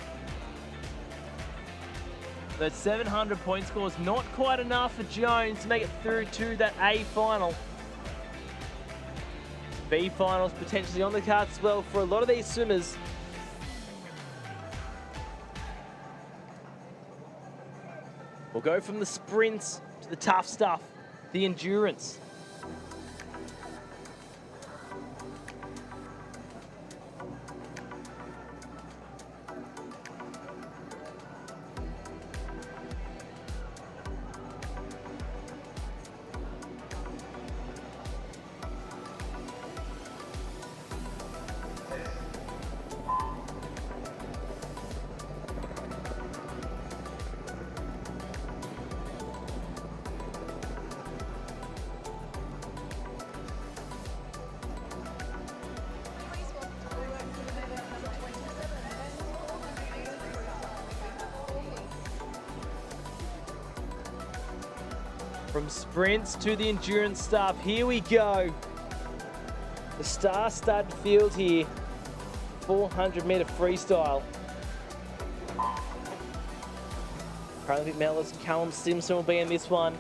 Those 700 point scores, not quite enough for Jones to make it through to that A final. B finals potentially on the cards as well for a lot of these swimmers. We'll go from the sprints to the tough stuff, the endurance. From sprints to the endurance stuff, here we go. The star-studded field here, 400-metre freestyle. Paralympic medalist Callum Simpson will be in this one.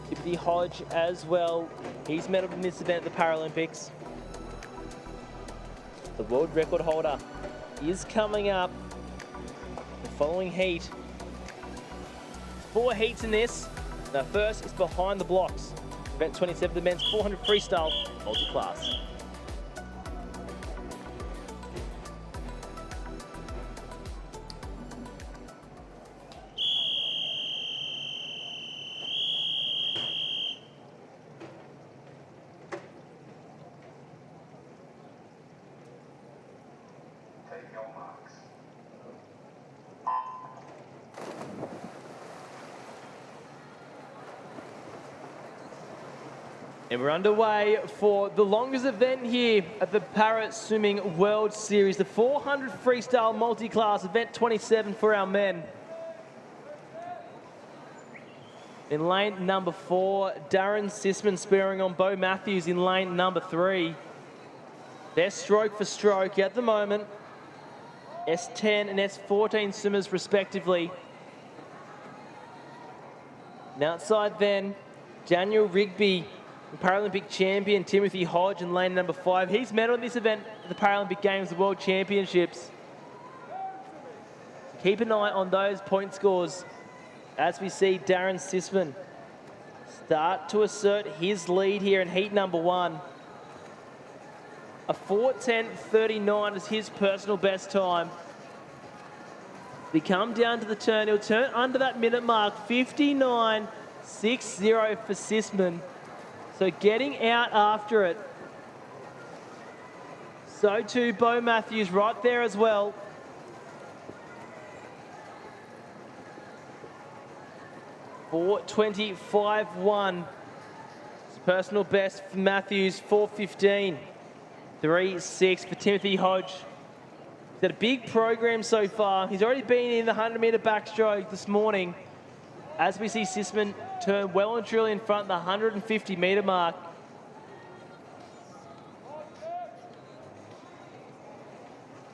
Timothy Hodge as well. He's medalled in this event at the Paralympics. The world record holder is coming up the following heat. 4 heats in this. Now first is behind the blocks. Event 27, the men's 400 freestyle multi-class. And we're underway for the longest event here at the Para Swimming World Series, the 400 freestyle multi-class, event 27 for our men. In lane number 4, Darren Sisman sparing on Bo Matthews in lane number 3. They're stroke for stroke at the moment. S10 and S14 swimmers respectively. And outside then, Daniel Rigby, Paralympic champion Timothy Hodge in lane number 5. He's medalled in this event at the Paralympic Games, the World Championships. Keep an eye on those point scores as we see Darren Sisman start to assert his lead here in heat number 1. A 4:10.39 is his personal best time. We come down to the turn. He'll turn under that minute mark, 59.60 for Sisman. So getting out after it. So too Bo Matthews right there as well. $4:25.1. Personal best for Matthews, 4:15.36 for Timothy Hodge. He's had a big program so far. He's already been in the 100-metre backstroke this morning. As we see Sisman turn well and truly in front of the 150-metre mark.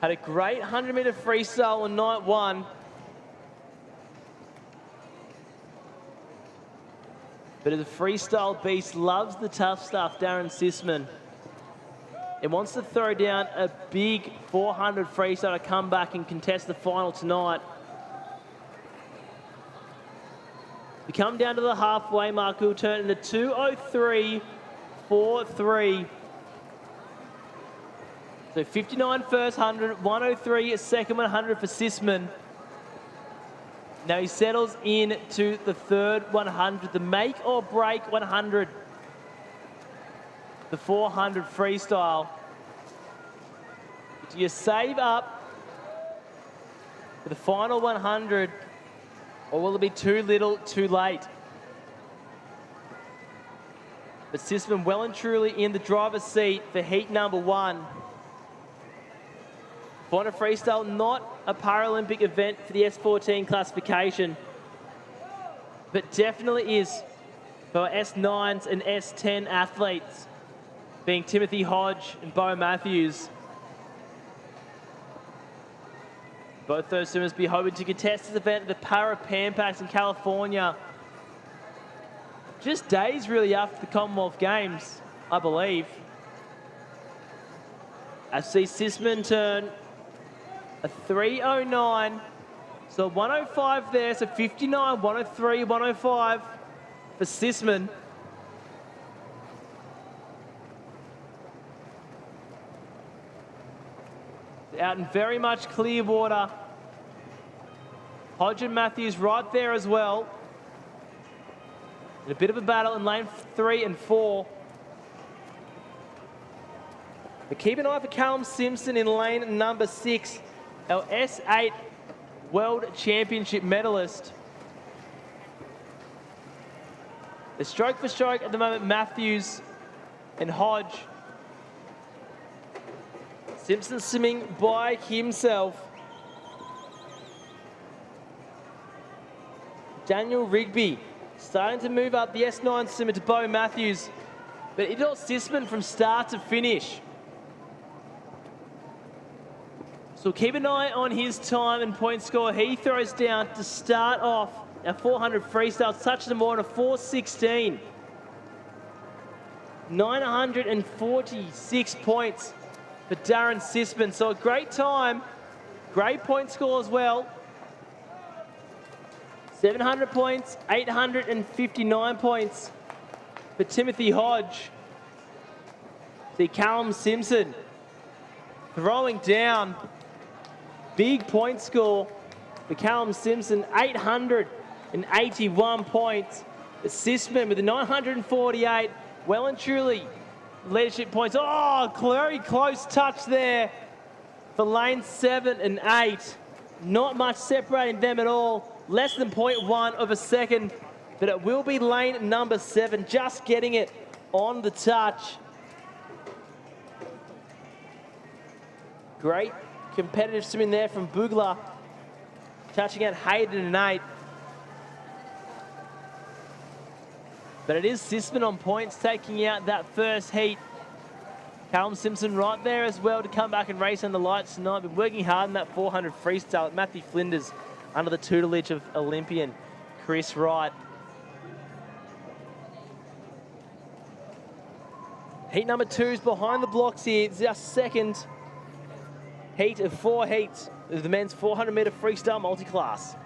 Had a great 100-metre freestyle on night 1. But as a freestyle beast, loves the tough stuff, Darren Sisman. And wants to throw down a big 400 freestyle to come back and contest the final tonight. We come down to the halfway mark, we'll turn into 2:03.43. So 59 first 100, 103 second 100 for Sisman. Now he settles in to the third 100, the make or break 100. The 400 freestyle. Do you save up the the final 100, or will it be too little, too late? But Sisman well and truly in the driver's seat for heat number 1. Final freestyle, not a Paralympic event for the S14 classification, but definitely is for our S9s and S10 athletes, being Timothy Hodge and Bo Matthews. Both those swimmers be hoping to contest this event at the Paralympians in California. Just days really after the Commonwealth Games, I believe. I see Sisman turn a 3:09, so 105 there, so 59, 103, 105 for Sisman. Out in very much clear water. Hodge and Matthews right there as well. In a bit of a battle in lane 3 and 4. But keep an eye for Callum Simpson in lane number 6, our S8 World Championship medalist. The stroke for stroke at the moment, Matthews and Hodge. Simpson swimming by himself. Daniel Rigby starting to move up the S9 swimmer to Bo Matthews, but it's all Sisman from start to finish. So keep an eye on his time and point score. He throws down to start off our 400 freestyles, touches them more on a 4:16. 946 points for Darren Sisman. So a great time, great point score as well. 700 points, 859 points for Timothy Hodge. See Callum Simpson throwing down. Big point score for Callum Simpson, 881 points. Sisman with a 948, well and truly leadership points. Oh, very close touch there for lane 7 and 8. Not much separating them at all. Less than 0.1 of a second, but it will be lane number 7, just getting it on the touch. Great competitive swimming there from Bugler, touching out Hayden and 8. But it is Sisman on points, taking out that first heat. Callum Simpson right there as well to come back and race on the lights tonight. Been working hard in that 400 freestyle at Matthew Flinders under the tutelage of Olympian Chris Wright. Heat number 2 is behind the blocks here. It's our second heat of 4 heats of the men's 400 metre freestyle multi-class.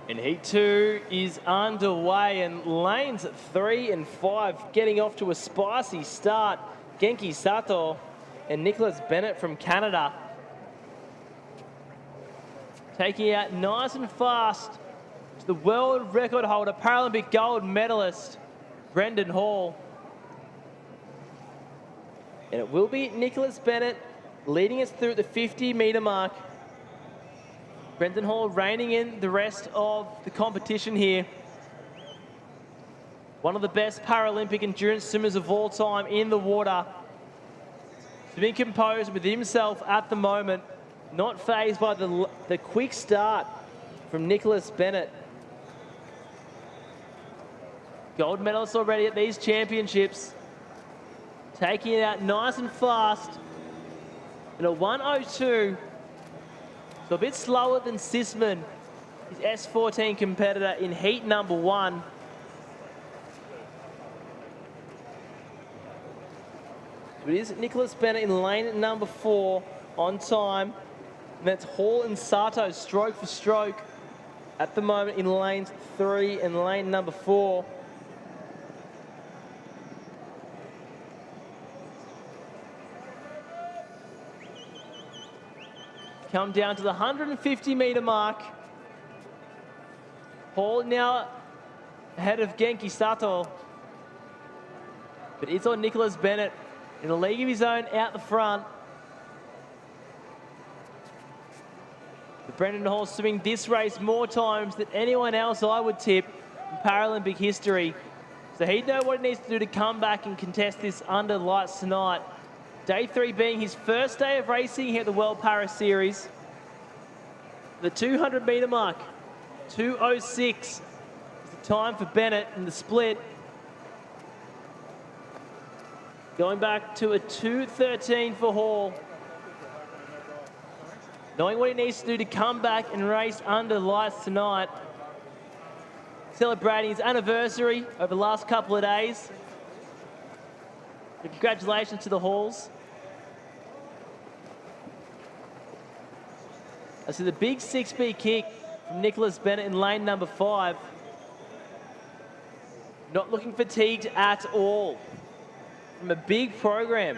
And heat 2 is underway, and lanes 3 and 5 getting off to a spicy start. Genki Sato and Nicholas Bennett from Canada taking out nice and fast to the world record holder, Paralympic gold medalist, Brendan Hall. And it will be Nicholas Bennett leading us through the 50-metre mark. Brendan Hall reining in the rest of the competition here. One of the best Paralympic endurance swimmers of all time in the water. He's been composed with himself at the moment, not fazed by the quick start from Nicholas Bennett. Gold medalist already at these championships. Taking it out nice and fast in a 1:02. So a bit slower than Sisman, his S14 competitor in heat number 1. It is Nicholas Bennett in lane number 4 on time. And that's Hall and Sato stroke for stroke at the moment in lanes 3 and lane number 4. Come down to the 150-meter mark. Hall now ahead of Genki Sato. But it's on Nicholas Bennett in a league of his own out the front. But Brendan Hall swimming this race more times than anyone else I would tip in Paralympic history. So he'd know what he needs to do to come back and contest this under lights tonight. Day 3 being his first day of racing here at the World Para Series. The 200-meter mark, 2:06 is the time for Bennett in the split. Going back to a 2:13 for Hall. Knowing what he needs to do to come back and race under lights tonight. Celebrating his anniversary over the last couple of days. So congratulations to the Halls. I see the big 6B kick from Nicholas Bennett in lane number 5. Not looking fatigued at all. From a big program.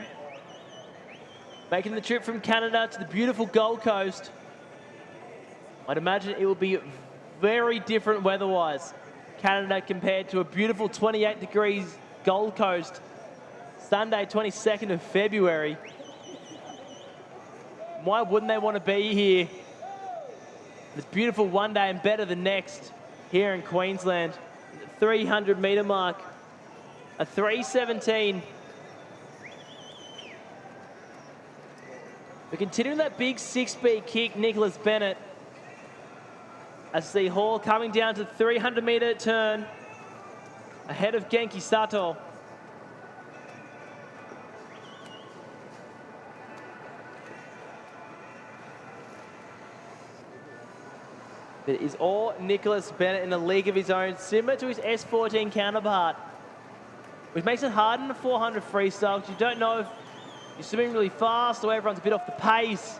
Making the trip from Canada to the beautiful Gold Coast. I'd imagine it will be very different weather-wise. Canada compared to a beautiful 28 degrees Gold Coast. Sunday, 22nd of February. Why wouldn't they want to be here? It's beautiful one day and better the next here in Queensland. 300-meter mark. A 3:17. We're continuing that big 6B kick, Nicholas Bennett. I see Hall coming down to the 300-meter turn. Ahead of Genki Sato. It is all Nicholas Bennett in a league of his own, similar to his S14 counterpart. Which makes it hard in the 400 freestyle, because you don't know if you're swimming really fast or everyone's a bit off the pace.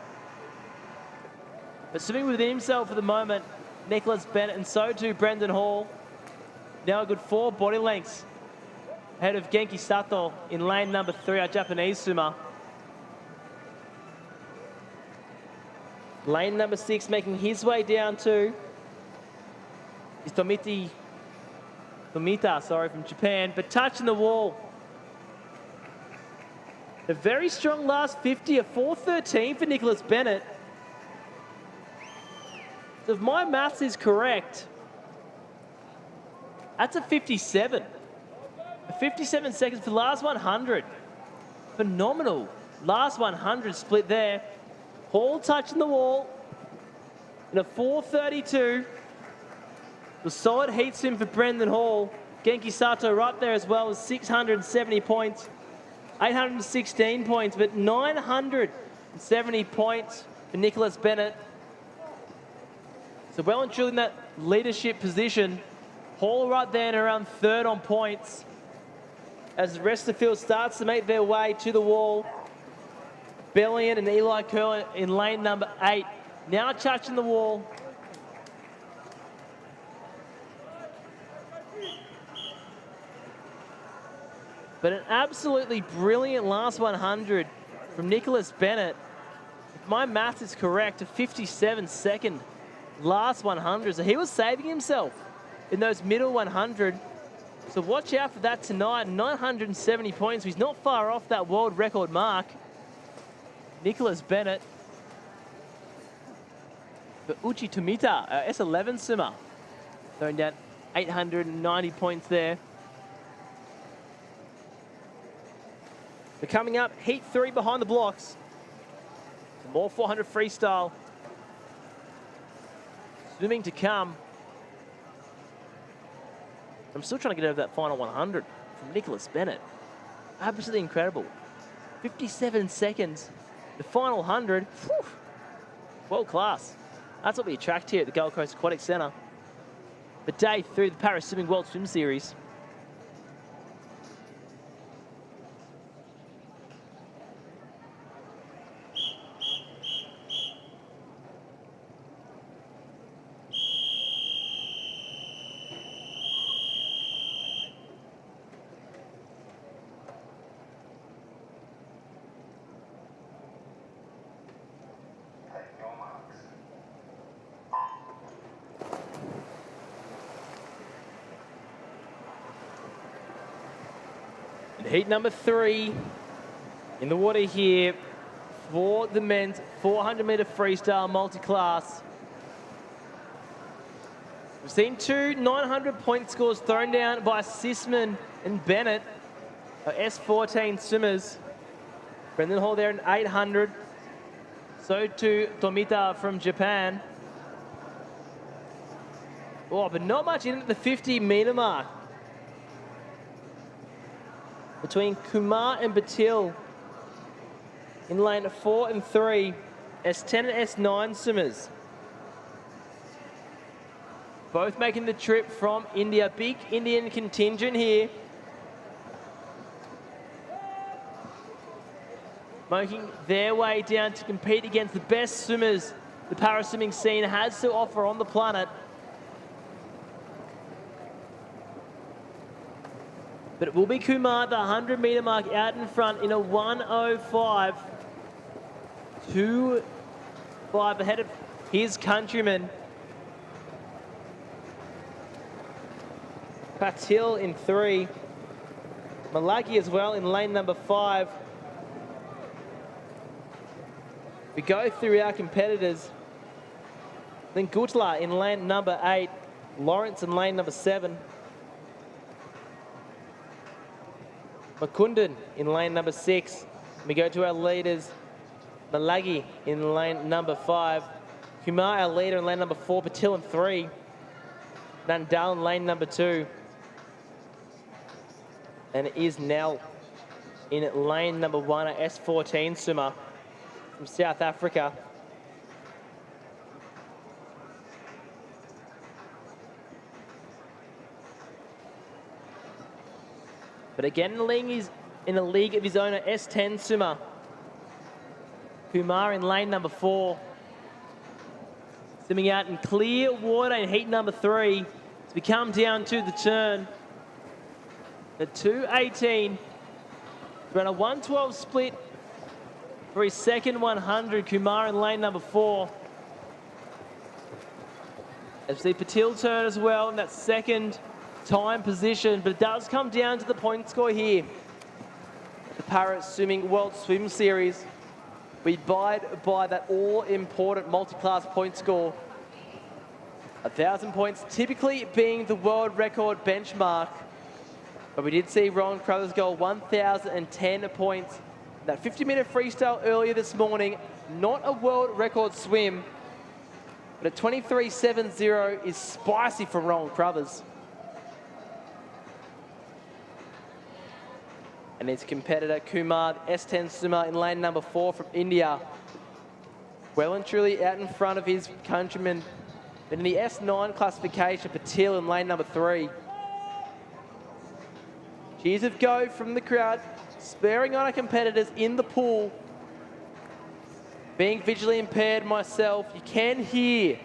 But swimming within himself for the moment, Nicholas Bennett, and so too Brendan Hall. Now a good 4 body lengths ahead of Genki Sato in lane number 3, our Japanese swimmer. Lane number 6 making his way down to is Tomita, from Japan, but touching the wall. A very strong last 50, a 4:13 for Nicholas Bennett. So if my maths is correct, that's a 57. A 57 seconds for the last 100. Phenomenal. Last 100 split there. Hall touching the wall in a 4:32. The solid heat swim for Brendan Hall. Genki Sato right there as well with 670 points. 816 points, but 970 points for Nicholas Bennett. So well and truly in that leadership position. Hall right there and around 3rd on points. As the rest of the field starts to make their way to the wall. Bellion and Eli Curlin in lane number 8. Now touching the wall. But an absolutely brilliant last 100 from Nicholas Bennett. If my math is correct, a 57-second last 100. So he was saving himself in those middle 100. So watch out for that tonight. 970 points. He's not far off that world record mark. Nicholas Bennett. But Uchi Tomita, S11 swimmer, throwing down 890 points there. But coming up, heat 3 behind the blocks. Some more 400 freestyle. Swimming to come. I'm still trying to get over that final 100 from Nicholas Bennett. Absolutely incredible. 57 seconds. The final 100. Whew. World class. That's what we attract here at the Gold Coast Aquatic Centre. For day 3 of the Paris Swimming World Swim Series. Heat number 3 in the water here for the men's 400-metre freestyle multi-class. We've seen 2 900-point scores thrown down by Sisman and Bennett, our S14 swimmers. Brendan Hall there in 800. So too Tomita from Japan. Oh, but not much in at the 50-metre mark. Between Kumar and Batil in lane 4 and 3, S10 and S9 swimmers. Both making the trip from India. Big Indian contingent here. Making their way down to compete against the best swimmers the para-swimming scene has to offer on the planet. But it will be Kumar, the 100-metre mark, out in front in a 1:05. 2:05 ahead of his countryman. Patil in 3. Malagi as well in lane number 5. We go through our competitors. Then Gutla in lane number 8. Lawrence in lane number 7. Makundan in lane number 6. We go to our leaders. Malagi in lane number 5. Kumar, our leader, in lane number 4. Patil in 3. Nandal in lane number 2. And it is Nell in lane number 1, a S14 swimmer from South Africa. But again, Ling is in a league of his own, a S10 swimmer. Kumar in lane number 4. Swimming out in clear water in heat number 3. As we come down to the turn. The 2:18. Around a 1:12 split for his second 100. Kumar in lane number 4. As we see Patil turn as well in that second time position, but it does come down to the point score here. The Para Swimming World Swim Series. We abide by that all-important multi-class point score. 1,000 points typically being the world record benchmark. But we did see Ron Crothers go 1,010 points. That 50-metre freestyle earlier this morning, not a world record swim, but a 23.70 is spicy from Ron Crothers. And his competitor, Kumar, S10 swimmer in lane number 4 from India. Well and truly out in front of his countrymen. But in the S9 classification, Patil in lane number 3. Cheers of go from the crowd, spurring on our competitors in the pool. Being visually impaired myself, you can hear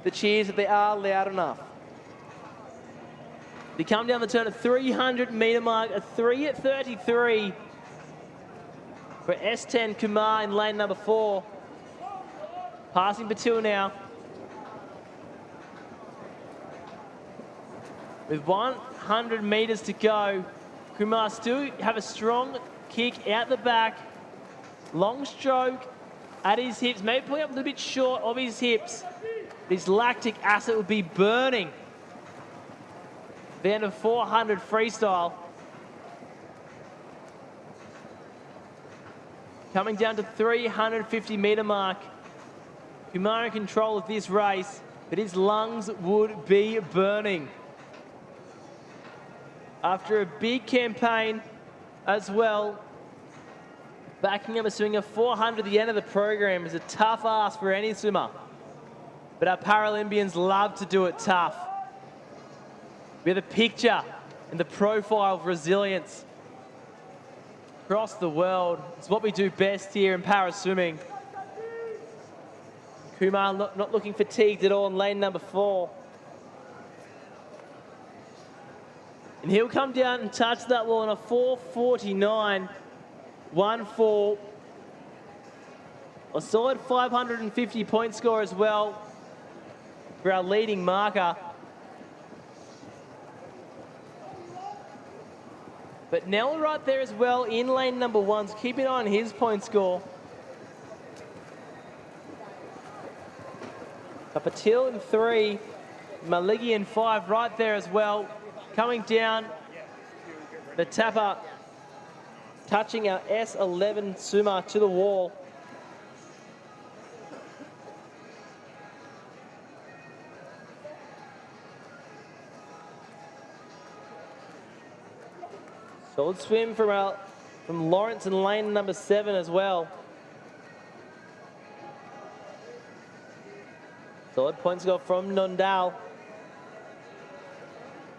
the cheers if they are loud enough. We come down the turn at 300-metre mark, a 3:33 for S10 Kumar in lane number 4. Passing Patil now. With 100 metres to go, Kumar still have a strong kick out the back. Long stroke at his hips, maybe pulling up a little bit short of his hips. His lactic acid will be burning. The end of 400 freestyle. Coming down to 350-metre mark. Kumar in control of this race, but his lungs would be burning. After a big campaign as well, Backing up a swing of 400 at the end of the program is a tough ask for any swimmer. But our Paralympians love to do it tough. We're the picture and the profile of resilience across the world. It's what we do best here in para swimming. Kumar not looking fatigued at all in lane number 4. And he'll come down and touch that wall in a 4:49, 1-4. A solid 550 point score as well for our leading marker. But Nell right there as well in lane number 1, so keep an eye on his point score. Patil in 3, Maligi in 5 right there as well. Coming down, the tapper touching our S11 Suma to the wall. Solid swim from Lawrence in lane number 7 as well. Solid point score from Nondal.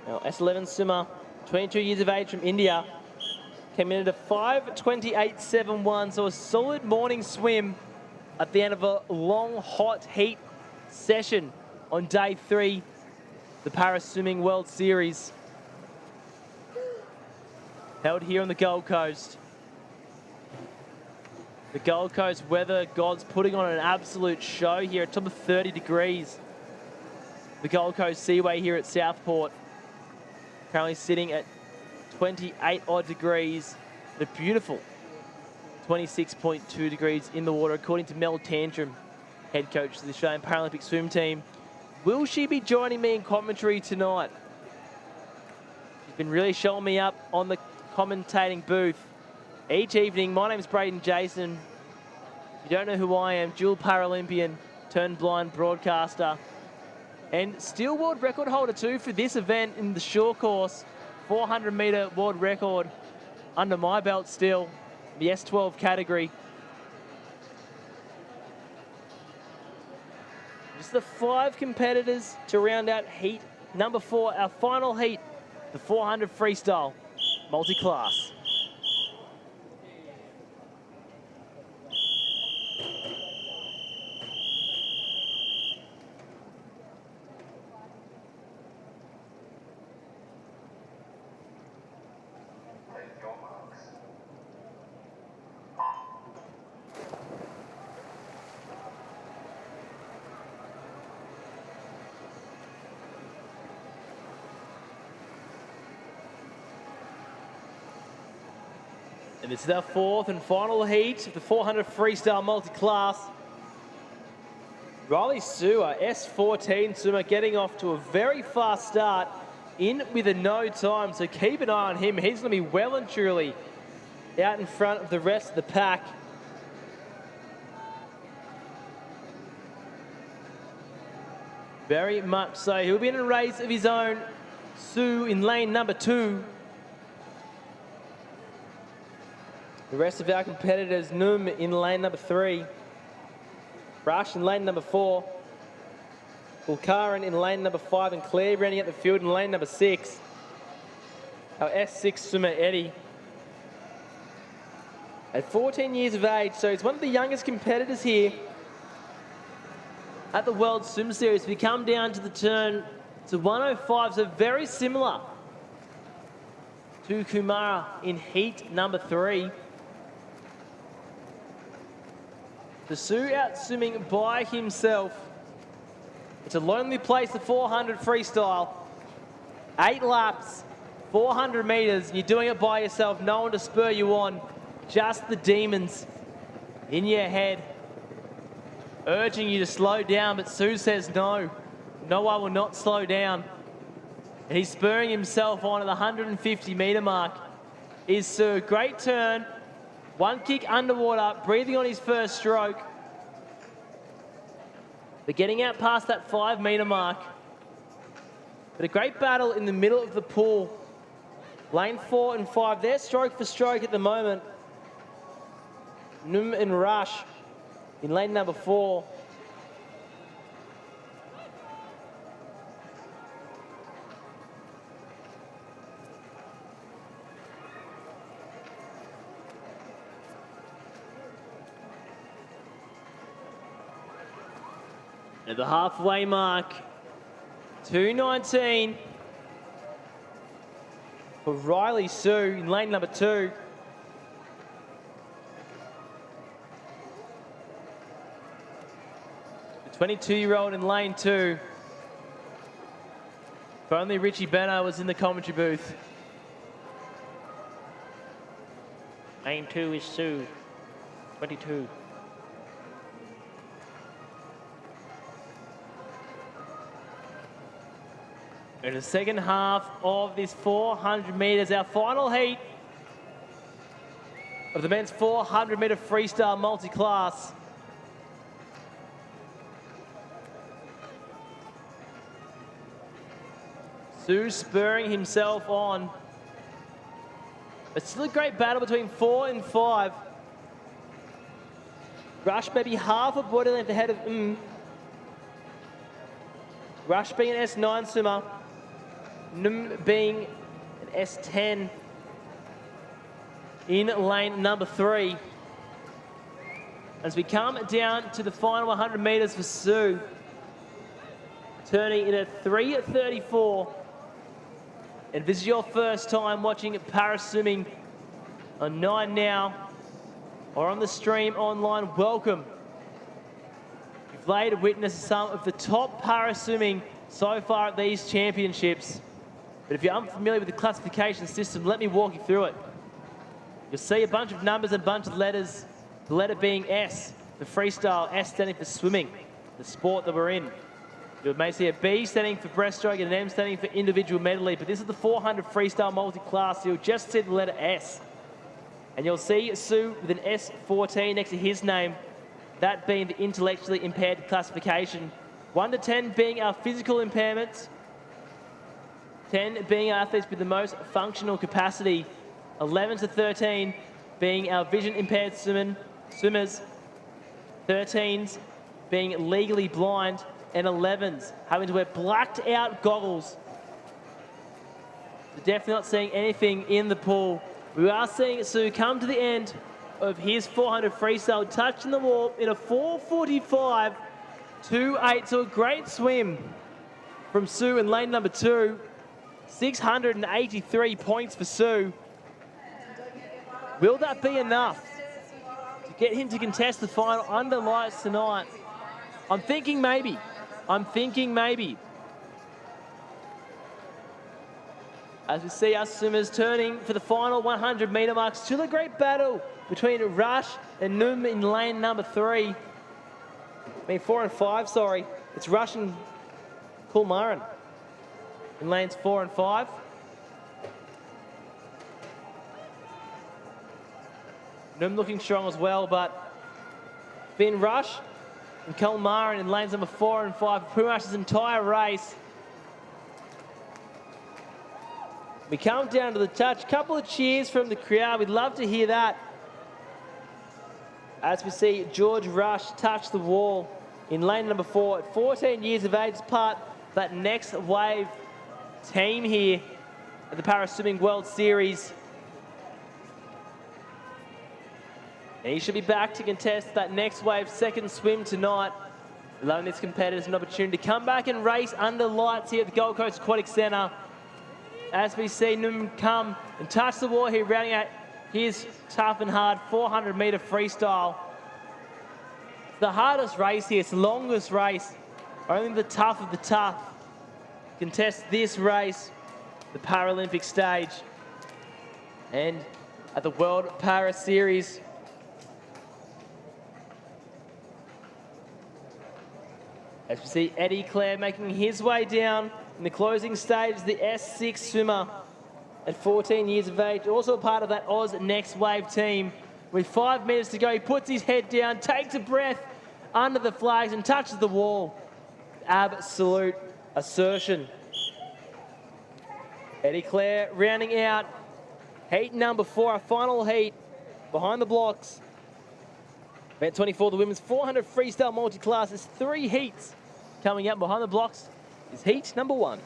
Now S11 swimmer, 22 years of age from India. Came in at a 5:28.71, so a solid morning swim at the end of a long, hot heat session on day 3, the Para Swimming World Series. Held here on the Gold Coast. The Gold Coast weather gods putting on an absolute show here at top of 30 degrees. The Gold Coast Seaway here at Southport. Currently sitting at 28 odd degrees. The beautiful 26.2 degrees in the water, according to Mel Tantrum, head coach of the Australian Paralympic swim team. Will she be joining me in commentary tonight? She's been really showing me up on the commentating booth each evening. My name's Braden Jason. If you don't know who I am, dual Paralympian turned blind broadcaster. And still world record holder too for this event in the short course. 400 metre world record under my belt still, the S12 category. Just the 5 competitors to round out heat number 4, our final heat, the 400 freestyle multi-class. And this is our 4th and final heat of the 400 freestyle multi-class. Riley Sewer, S14 swimmer, getting off to a very fast start in with a no time, so keep an eye on him. He's going to be well and truly out in front of the rest of the pack. Very much so. He'll be in a race of his own. Sue in lane number 2. The rest of our competitors, Noom in lane number 3. Rush in lane number 4. Ulkaran in lane number 5, and Claire rounding out the field in lane number 6. Our S6 swimmer, Eddie. At 14 years of age, so he's one of the youngest competitors here at the World Swim Series. We come down to the turn to 105, so very similar to Kumara in heat number 3. The Sioux out swimming by himself. It's a lonely place, the 400 freestyle. 8 laps, 400 metres. You're doing it by yourself. No one to spur you on. Just the demons in your head, urging you to slow down. But Sue says no. No, I will not slow down. And he's spurring himself on at the 150 metre mark. Is Sue. Great turn. One kick underwater, breathing on his first stroke. But getting out past that 5 metre mark. But a great battle in the middle of the pool. Lane 4 and 5, they're stroke for stroke at the moment. Num and Rush in lane number 4. At the halfway mark, 2:19 for Riley Sue in lane number 2. The 22-year-old in lane 2. If only Richie Benno was in the commentary booth. Lane 2 is Sue, 22. In the second half of this 400 metres, our final heat of the men's 400 metre freestyle multi-class. Sue spurring himself on. It's still a great battle between 4 and 5. Rush maybe half a body length ahead of Rush being an S9 swimmer. Being an S10 in lane number 3. As we come down to the final 100 metres for Sue, turning in at 3:34. And if this is your first time watching para swimming on 9 Now or on the stream online, welcome. You've laid witness to some of the top para swimming so far at these championships. But if you're unfamiliar with the classification system, let me walk you through it. You'll see a bunch of numbers and a bunch of letters, the letter being S for freestyle, S standing for swimming, the sport that we're in. You may see a B standing for breaststroke and an M standing for individual medley, but this is the 400 freestyle multi-class, so you'll just see the letter S. And you'll see Sue with an S14 next to his name, that being the intellectually impaired classification. 1 to 10 being our physical impairments, 10 being athletes with the most functional capacity, 11 to 13 being our vision impaired swimmers, 13s being legally blind, and 11s having to wear blacked out goggles. So definitely not seeing anything in the pool. We are seeing Sue come to the end of his 400 freestyle, touching the wall in a 4:45.28. So a great swim from Sue in lane number 2. 683 points for Sue. Will that be enough to get him to contest the final under lights tonight? I'm thinking maybe. As we see our swimmers turning for the final 100 metre mark, still a great battle between Rush and Num in lane number 3. 4 and 5, sorry. It's Rush and Kulmaran in lanes 4 and 5. Num looking strong as well, but Ben Rush and Kulmaran in lanes number 4 and 5 pretty much this entire race. We come down to the touch. Couple of cheers from the crowd. We'd love to hear that. As we see George Rush touch the wall in lane number 4 at 14 years of age, part of that next wave team here at the Para Swimming World Series. And he should be back to contest that next wave second swim tonight, allowing these competitors an opportunity to come back and race under lights here at the Gold Coast Aquatic Centre. As we see Num come and touch the wall here, rounding out his tough and hard 400 metre freestyle. It's the hardest race here, it's the longest race. Only the tough of the tough contest this race, the Paralympic stage. And at the World Para Series, as we see Eddie Clare making his way down in the closing stage, the S6 swimmer at 14 years of age, also a part of that Oz Next Wave team. With 5 minutes to go, he puts his head down, takes a breath under the flags and touches the wall. Absolute assertion. Eddie Clare rounding out heat number 4, our final heat behind the blocks. Event 24, the women's 400 freestyle multi-class. There's 3 heats coming up. Behind the blocks is heat number 1.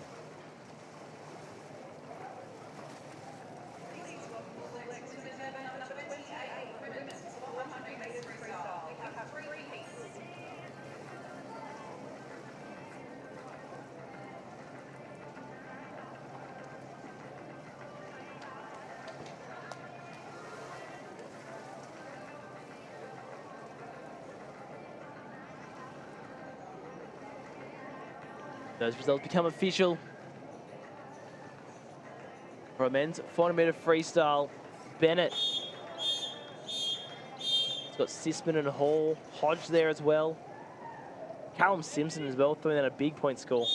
Those results become official for a men's 400-meter freestyle. Bennett. It's got Sisman and Hall, Hodge there as well. Callum Simpson as well, throwing out a big point score.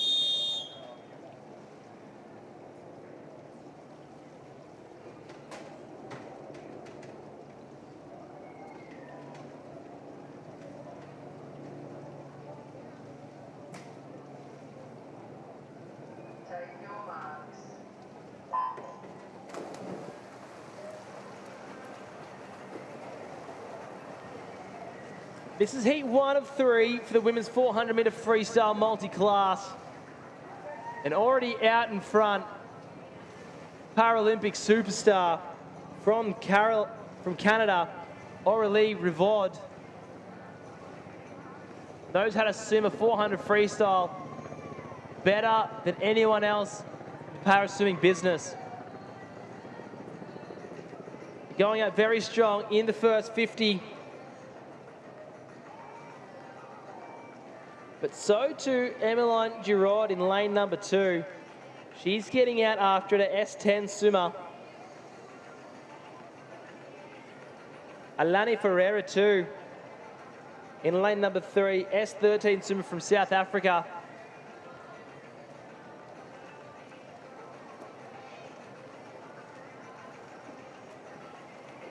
This is heat 1 of 3 for the women's 400-meter freestyle multi-class. And already out in front, Paralympic superstar from Canada, Aurélie Rivaud. Knows how to swim a 400 freestyle better than anyone else in the para-swimming business. Going out very strong in the first 50. But so too Emmeline Giraud in lane number 2. She's getting out after the S10 swimmer. Alani Ferreira too in lane number 3. S13 swimmer from South Africa.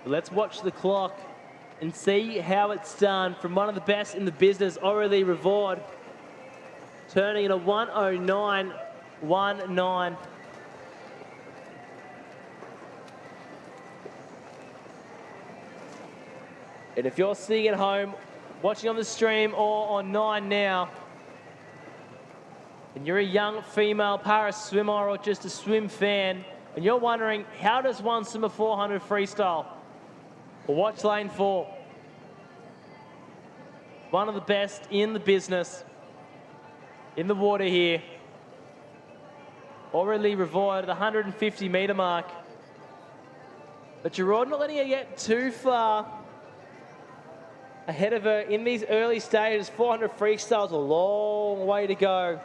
Let's watch the clock and see how it's done from one of the best in the business, Aurélie Rivaud, turning in a 1:09.19. And if you're sitting at home, watching on the stream or on 9 now, and you're a young female para swimmer or just a swim fan, and you're wondering, how does one swim a 400 freestyle? Well, watch lane 4. One of the best in the business, in the water here. Aurélie Rivaud at the 150-meter mark. But Giraud not letting her get too far ahead of her in these early stages. 400 freestyles, a long way to go.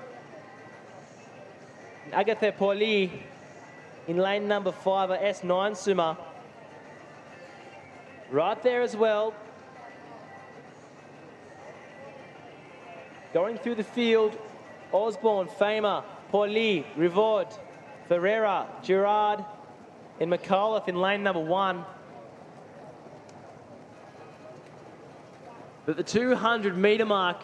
Agathe Pauli in lane number 5, a S9 swimmer. Right there as well. Going through the field, Osborne, Famer, Pauli, Rivaud, Ferreira, Girard, and McAuliffe in lane number 1. But the 200-meter mark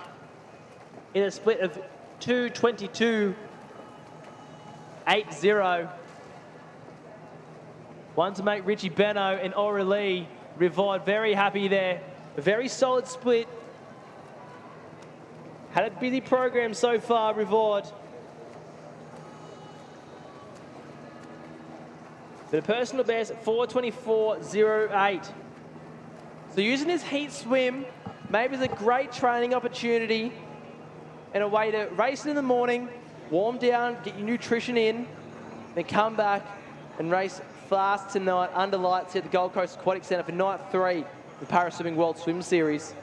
in a split of 2:22.80. One to make Richie Beno and Aurélie Rivaud very happy there. A very solid split. Had a busy program so far, Rivaud. But a personal best, 4:24.08. So using this heat swim, maybe it's a great training opportunity and a way to race in the morning, warm down, get your nutrition in, then come back and race fast tonight under lights here at the Gold Coast Aquatic Centre for night 3 of the Para Swimming World Swim Series.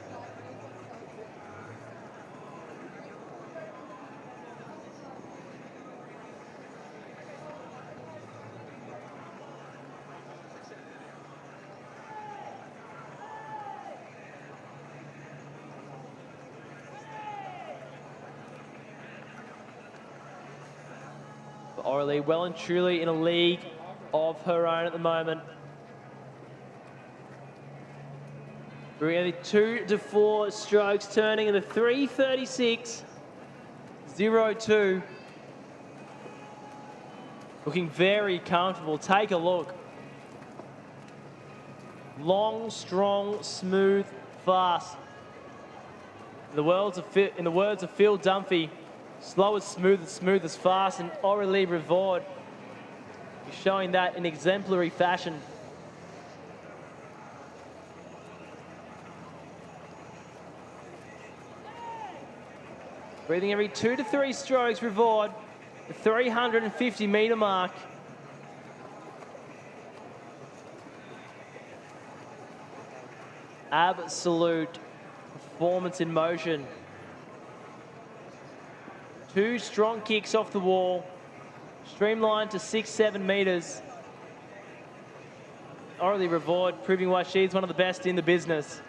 Aurélie well and truly in a league of her own at the moment. We're only 2 to 4 strokes, turning into 3:36.02. Looking very comfortable. Take a look. Long, strong, smooth, fast. In the words of Phil Dunphy, slow is smooth is fast, and Aurélie Rivard is showing that in exemplary fashion. Breathing every 2 to 3 strokes, Rivard, the 350-metre mark. Absolute performance in motion. 2 strong kicks off the wall, streamlined to 6-7 metres. Aurélie Rivard proving why she's one of the best in the business.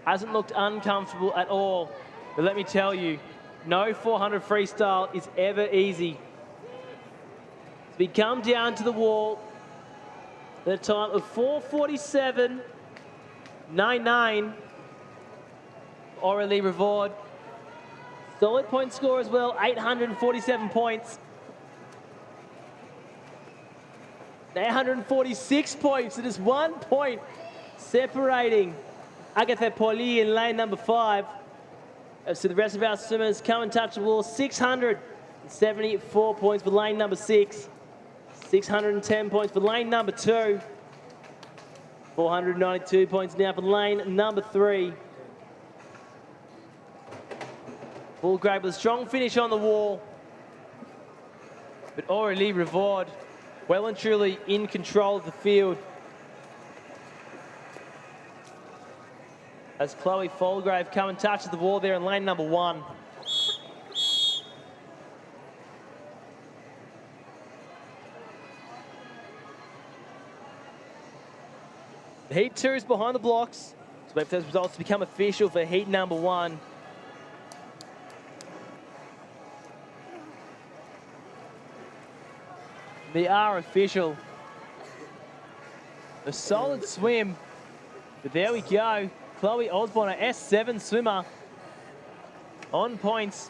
Hasn't looked uncomfortable at all, but let me tell you, no 400 freestyle is ever easy. We come down to the wall at a time of 4:47.99. Aurélie Rivard, solid point score as well, 847 points. 846 points, it is 1 point separating Agatha Pauli in lane number 5. So the rest of our swimmers come and touch the wall. 674 points for lane number 6. 610 points for lane number 2. 492 points now for lane number 3. Ball grab with a strong finish on the wall. But Aurélie Rivard, well and truly in control of the field. As Chloe Folgrave come and touches the wall there in lane number 1. The heat 2 is behind the blocks. So wait for those results to become official for heat number 1. They are official. A solid swim. But there we go. Chloe Osborne, a S7 swimmer, on points.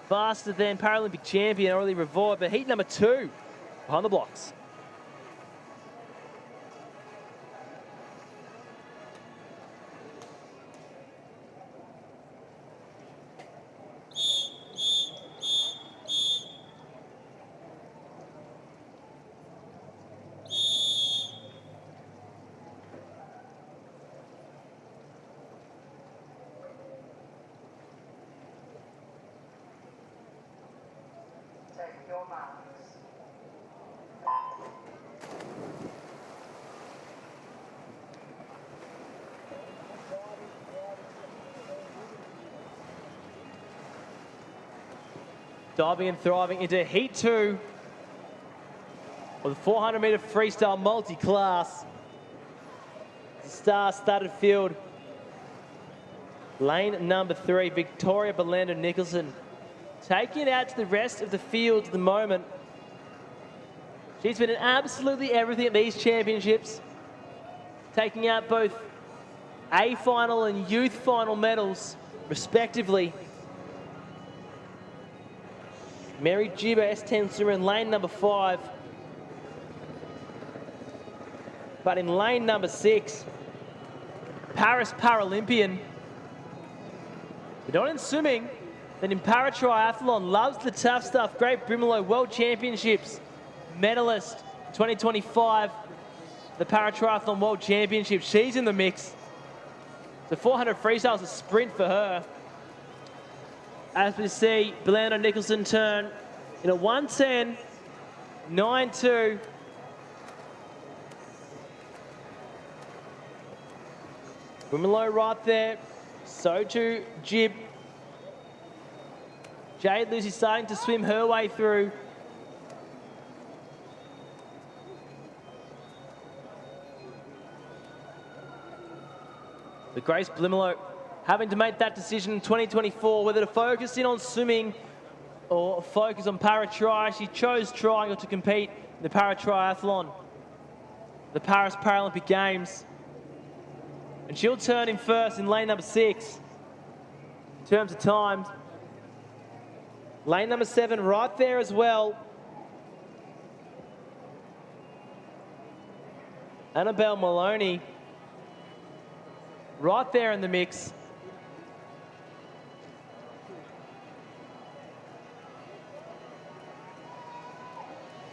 Faster than Paralympic champion Aurélie Rivard, but heat number 2 behind the blocks. Diving and thriving into heat 2 of the 400-metre freestyle multi-class. Star-studded field. Lane number 3, Victoria Belando Nicholson, taking it out to the rest of the field at the moment. She's been in absolutely everything at these championships, taking out both A final and youth final medals, respectively. Mary Juba, S10 swimmer in lane number 5. But in lane number 6, Paris Paralympian. But not in swimming, but in para-triathlon. Loves the tough stuff. Great Brimelow World Championships medalist 2025. The para-triathlon World Championships. She's in the mix. The 400 freestyle is a sprint for her. As we see, Belando Nicholson turn in a 1:10.92. Brimelow right there. So too Jib. Jade Lucy starting to swim her way through. But Grace Brimelow having to make that decision in 2024, whether to focus in on swimming or focus on para-tri. She chose triangle to compete in the para-triathlon, the Paris Paralympic Games. And she'll turn in first in lane number 6 in terms of times. Lane number 7 right there as well. Annabelle Maloney. right there in the mix.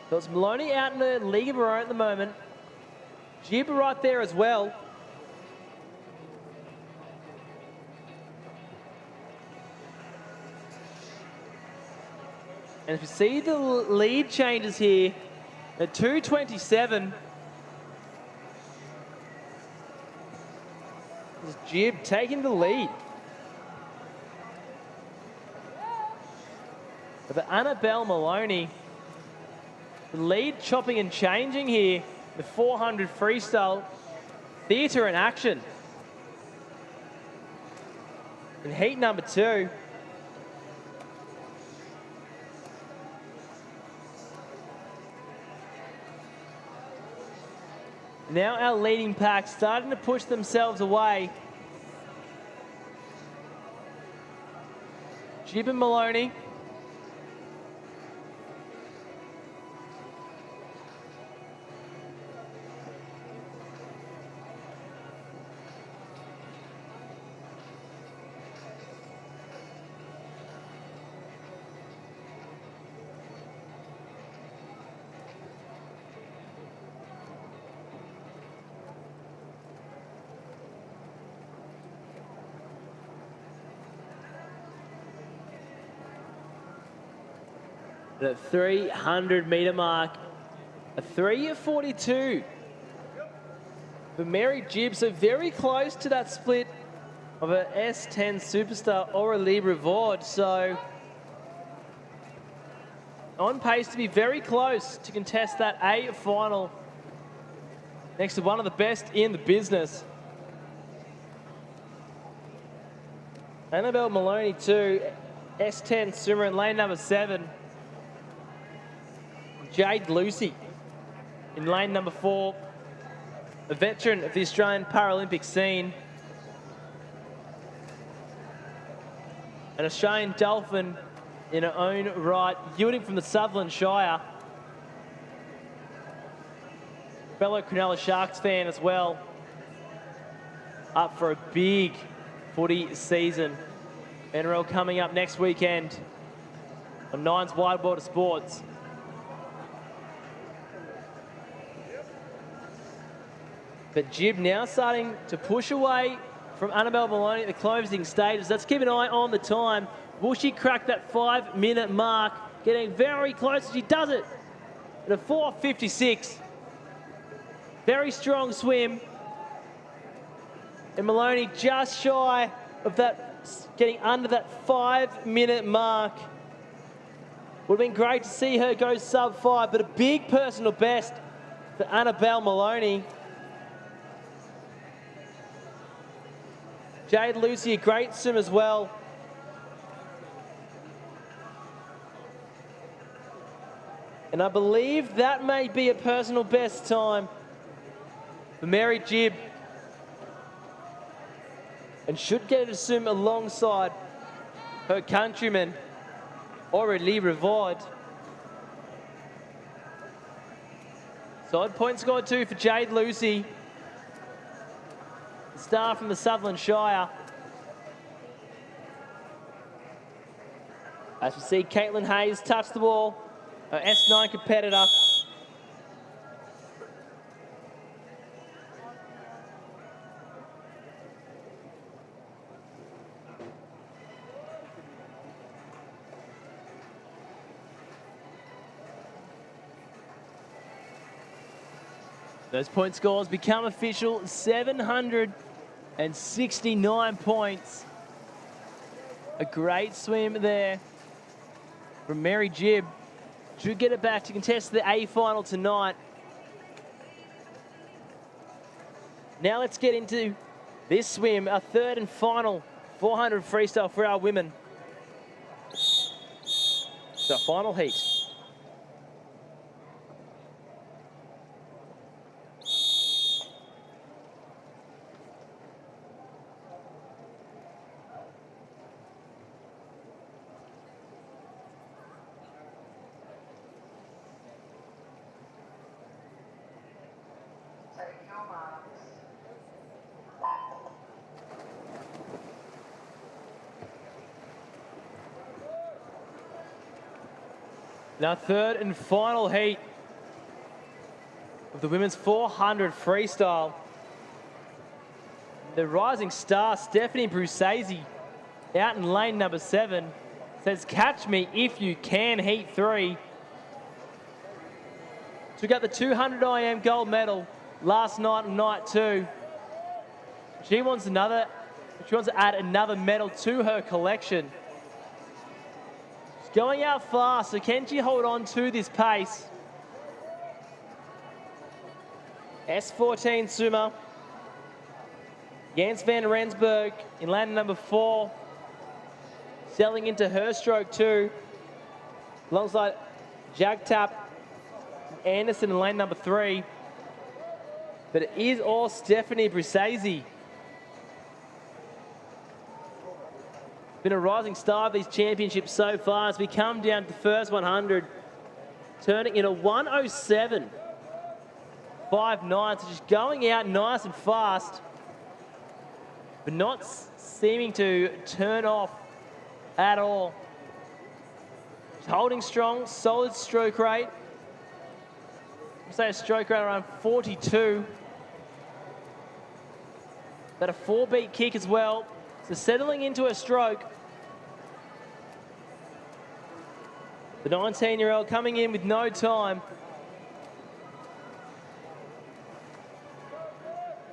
So it's Maloney out in the league of her own at the moment. Jib right there as well. And if you see the lead changes here, at 2:27, is Jib taking the lead. But Annabelle Maloney, the lead chopping and changing here, the 400 freestyle, theatre in action. In heat number 2. Now our leading pack starting to push themselves away. Jib and Maloney. At 300 metre mark, a 3:42 for Mary Jib, so very close to that split of a S10 superstar Aurélie Rivard, so on pace to be very close to contest that A final next to one of the best in the business. Annabelle Maloney too, S10 swimmer in lane number 7. Jade Lucy in lane number 4, a veteran of the Australian Paralympic scene. An Australian Dolphin in her own right, yielding from the Sutherland Shire. Fellow Cronulla Sharks fan as well. Up for a big footy season. NRL coming up next weekend on Nine's Wide World of Sports. But Jib now starting to push away from Annabelle Maloney at the closing stages. Let's keep an eye on the time. Will she crack that 5-minute mark? Getting very close. She does it at a 4:56. Very strong swim. And Maloney just shy of that, getting under that 5-minute mark. Would have been great to see her go sub-5, but a big personal best for Annabelle Maloney. Jade Lucy, a great swim as well. And I believe that may be a personal best time for Mary Jib. And should get her to swim alongside her countryman, Aurélie Rivard. Side point scored 2 for Jade Lucy. The star from the Sutherland Shire. As we see Caitlin Hayes touch the ball, her S9 competitor. Those point scores become official, 769 points. A great swim there from Mary Jib. Should get it back to contest the A final tonight. Now let's get into this swim, our third and final 400 freestyle for our women. The final heat. In our third and final heat of the women's 400 freestyle, the rising star, Stephanie Brusazy, out in lane number 7, says, "Catch me if you can," heat 3. Took out the 200 IM gold medal last night and night 2. She wants to add another medal to her collection. She's going out fast, so can she hold on to this pace? S14 swimmer, Jens van Rensburg in lane number 4, selling into her stroke 2, alongside Jagtap Anderson in lane number 3. But it is all Stephanie Brusazy. Been a rising star of these championships so far as we come down to the first 100, turning in a 1:07.59, so just going out nice and fast, but not seeming to turn off at all. She's holding strong, solid stroke rate. I'd say a stroke rate around 42. But a 4-beat kick as well. So settling into a stroke. The 19-year-old coming in with no time.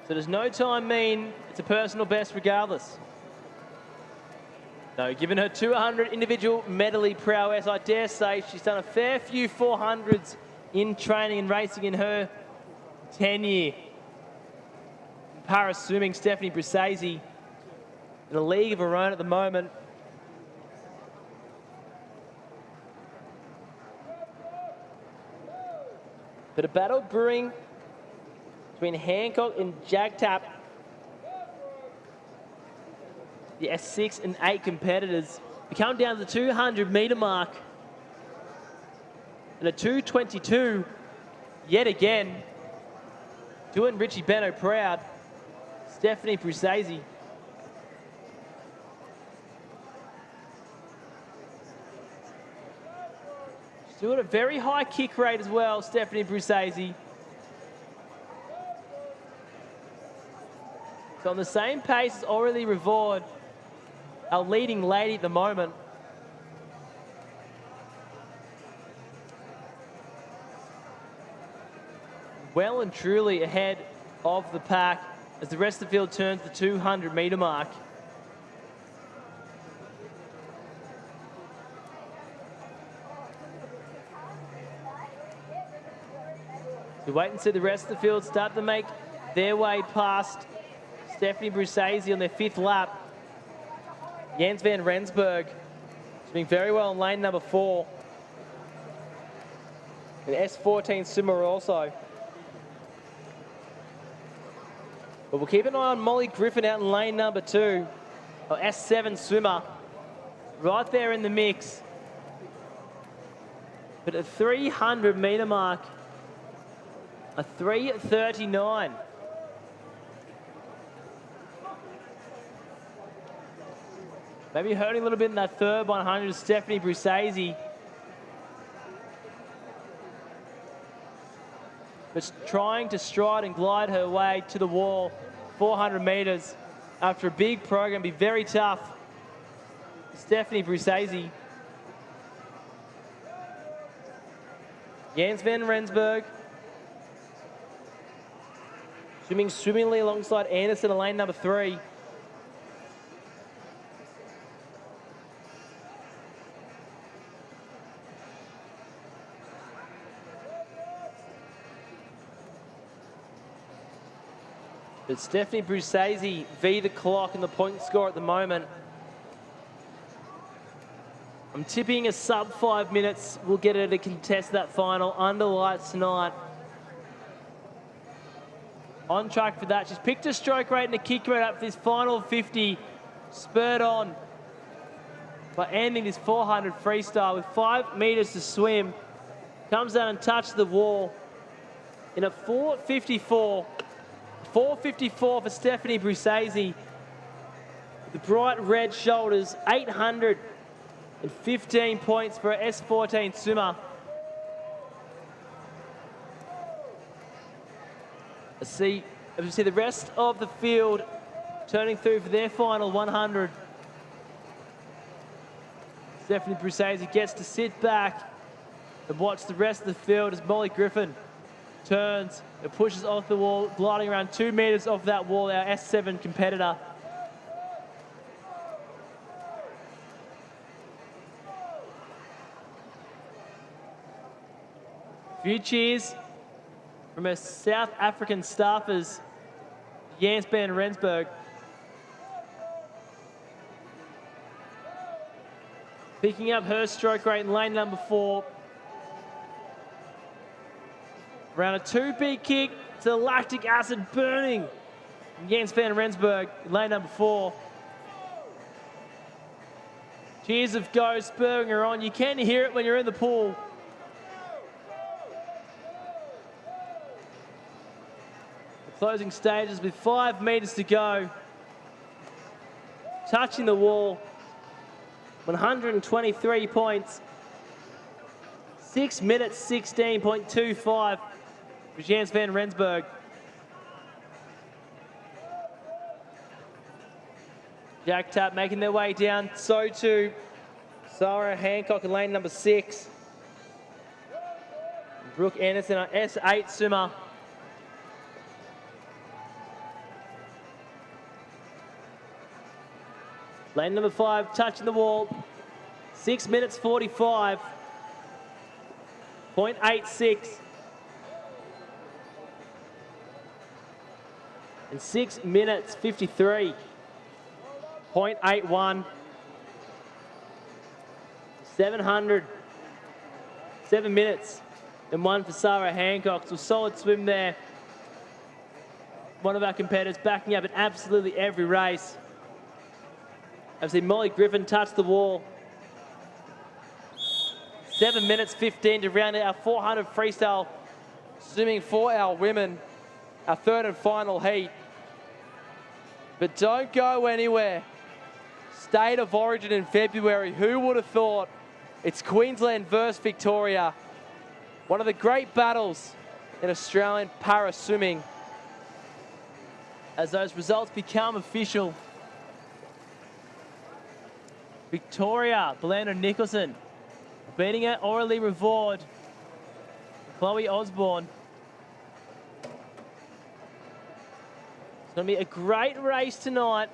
So does no time mean it's a personal best regardless? No, given her 200 individual medley prowess, I dare say she's done a fair few 400s in training and racing in her tenure. Para swimming, Stephanie Brusazy in a league of her own at the moment. But a battle brewing between Hancock and Jagtap, the S6 and 8 competitors. We come down to the 200-metre mark. And a 2:22 yet again. Doing Richie Benno proud. Stephanie Brusazy. She's doing a very high kick rate as well, Stephanie Brusazy. So on the same pace as Aurélie Rivard, our leading lady at the moment. Well and truly ahead of the pack as the rest of the field turns the 200-metre mark. We wait and see the rest of the field start to make their way past Stephanie Brusazy on their 5th lap. Jens van Rensburg is doing very well in lane number 4. And S14 swimmer also. But we'll keep an eye on Molly Griffin out in lane number 2. Our S7 swimmer. Right there in the mix. But at 300-metre mark, a 3:39. Maybe hurting a little bit in that third 100, Stephanie Brusazy. But trying to stride and glide her way to the wall, 400 metres after a big program, be very tough. Stephanie Brusazy. Jens van Rensburg. Swimming swimmingly alongside Anderson in lane number 3. But Stephanie Brusazy v the clock in the point score at the moment. I'm tipping a sub 5 minutes. We'll get her to contest that final under lights tonight. On track for that. She's picked a stroke rate and a kick rate up for this final 50. Spurred on by ending this 400 freestyle with 5 metres to swim. Comes down and touches the wall in a 4:54. 4:54 for Stephanie Brusazy. The bright red shoulders, 815 points for S14 swimmer. As we see the rest of the field turning through for their final 100. Stephanie Brusazy gets to sit back and watch the rest of the field as Molly Griffin turns and pushes off the wall, gliding around 2 meters off that wall, our S7 competitor. Few cheers from our South African staffers, Jens van Rensburg. Picking up her stroke rate in lane number 4. Around a 2-beat kick to the lactic acid burning. Jens van Rensburg in lane number 4. Cheers of go spurring her on. You can hear it when you're in the pool. The closing stages with 5 meters to go. Touching the wall. 123 points. 6 minutes 16.25 for Jens van Rensburg. Jack Tap making their way down. So too Sarah Hancock in lane number 6. Brooke Anderson, our S8 swimmer. Lane number 5, touching the wall. 6 minutes 45.86. And 6 minutes 53.81. 700. 7 minutes and 1 for Sarah Hancock. So solid swim there. One of our competitors backing up in absolutely every race. I've seen Molly Griffin touch the wall. 7 minutes 15 to round out our 400 freestyle swimming for our women. Our third and final heat. But don't go anywhere. State of Origin in February. Who would have thought? It's Queensland versus Victoria. One of the great battles in Australian para swimming. As those results become official. Victoria, Belinda Nicholson, beating out Aurelie Revord, Chloe Osborne. It's going to be a great race tonight.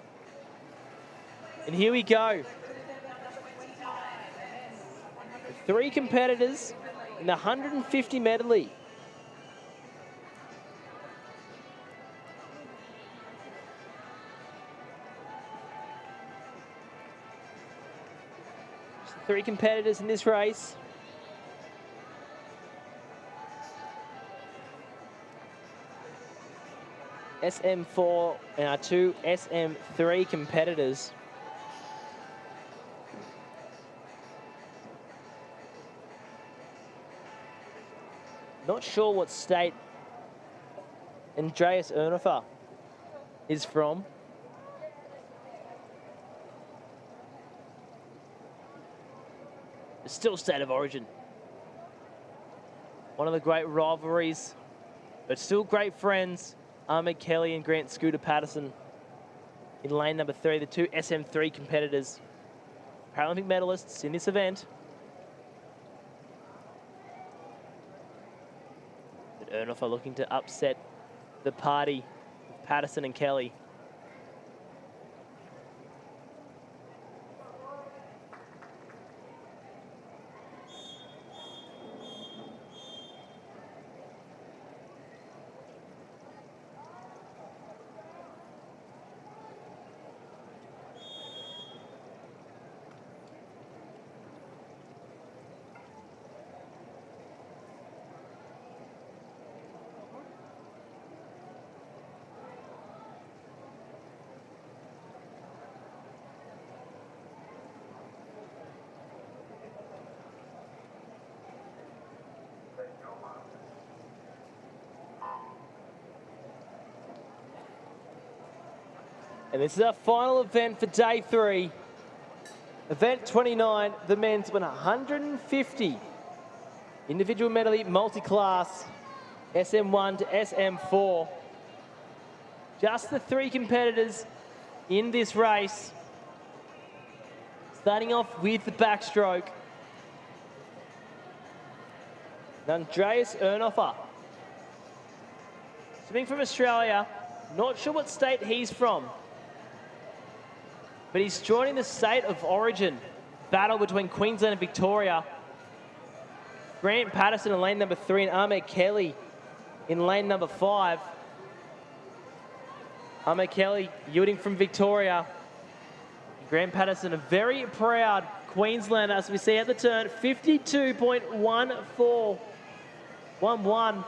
And here we go. 3 competitors in the 150 medley. Just 3 competitors in this race. SM4 and our 2 SM3 competitors. Not sure what state Andreas Ernofer is from. It's still State of Origin. One of the great rivalries, but still great friends. Ahmed Kelly and Grant Scooter Patterson in lane number 3, the 2 SM3 competitors. Paralympic medalists in this event. But Ernofer looking to upset the party with Patterson and Kelly. And this is our final event for day 3. Event 29, the men's 150 individual medley multi-class SM1 to SM4. Just the 3 competitors in this race. Starting off with the backstroke. Andreas Ernhofer. Swimming from Australia. Not sure what state he's from. But he's joining the state of origin. Battle between Queensland and Victoria. Grant Patterson in lane number 3 and Ahmed Kelly in lane number 5. Ahmed Kelly yielding from Victoria. Grant Patterson, a very proud Queenslander, as we see at the turn, 52.14. 1-1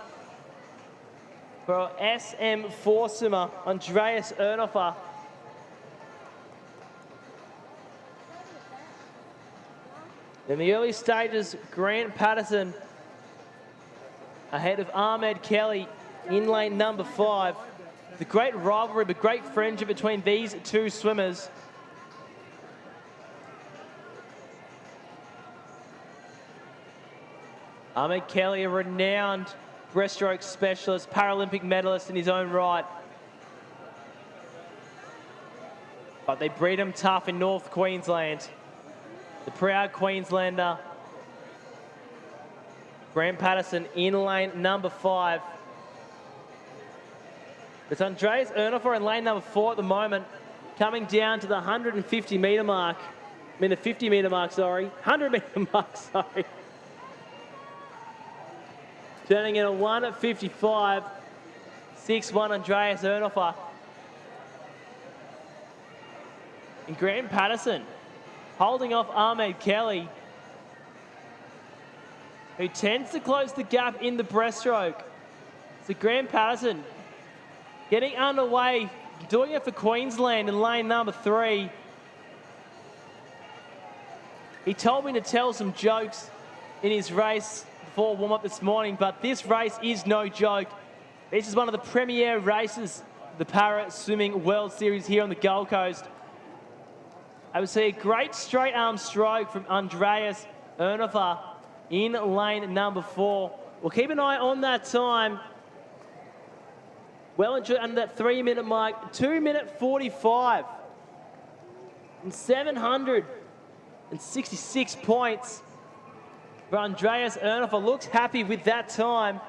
for our SM4 swimmer, Andreas Ernhofer. In the early stages, Grant Patterson ahead of Ahmed Kelly in lane number 5. The great rivalry, but great friendship between these 2 swimmers. Ahmed Kelly, a renowned breaststroke specialist, Paralympic medalist in his own right. But they breed him tough in North Queensland. The proud Queenslander, Grant Patterson in lane number 5. It's Andreas Ernhofer in lane number 4 at the moment, coming down to the 150 metre mark. I mean the 50 metre mark, sorry. 100 metre mark, sorry. Turning in a 1:55, 6-1 Andreas Ernhofer. And Grant Patterson holding off Ahmed Kelly, who tends to close the gap in the breaststroke. So Grant Patterson getting underway, doing it for Queensland in lane number 3. He told me to tell some jokes in his race before warm-up this morning, but this race is no joke. This is one of the premier races of the Para Swimming World Series here on the Gold Coast. I would see a great straight arm stroke from Andreas Ernhofer in lane number 4. We'll keep an eye on that time. Well and under that 3-minute mark, 2:45 and 766 points. But Andreas Ernhofer looks happy with that time.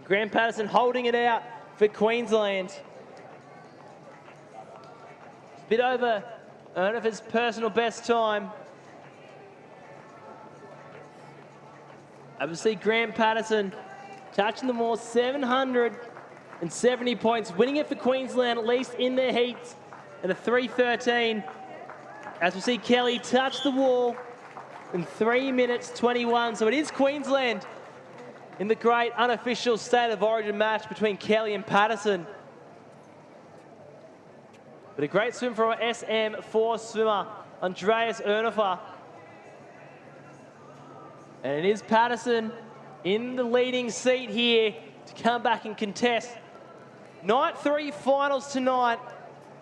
Grant Patterson holding it out for Queensland. A bit over Ernhofer's personal best time. Obviously, Grant Patterson touching the more, 770 points, winning it for Queensland, at least in their heats, and a 3:13. As we see Kelly touch the wall in 3:21. So it is Queensland in the great unofficial state of origin match between Kelly and Patterson. But a great swim from our SM4 swimmer, Andreas Ernhofer. And it is Patterson in the leading seat here to come back and contest Night 3 finals tonight.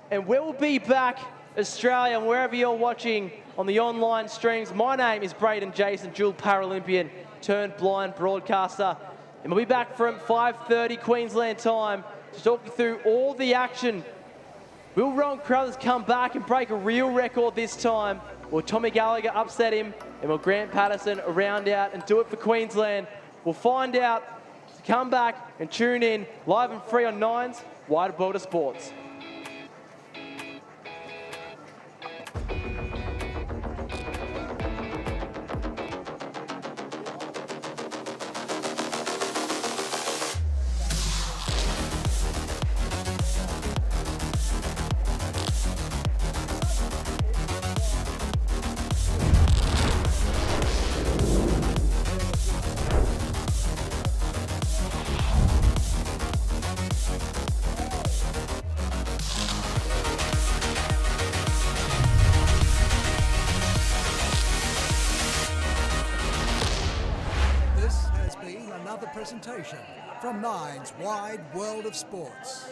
And we'll be back, Australia, and wherever you're watching on the online streams. My name is Braden Jason, dual Paralympian turned blind broadcaster. And we'll be back from 5:30 Queensland time to talk you through all the action. Will Ron Crothers come back and break a real record this time? Will Tommy Gallagher upset him? And will Grant Patterson round out and do it for Queensland? We'll find out. So come back and tune in live and free on Nine's Wide World of Sports. Presentation from Nine's Wide World of Sports.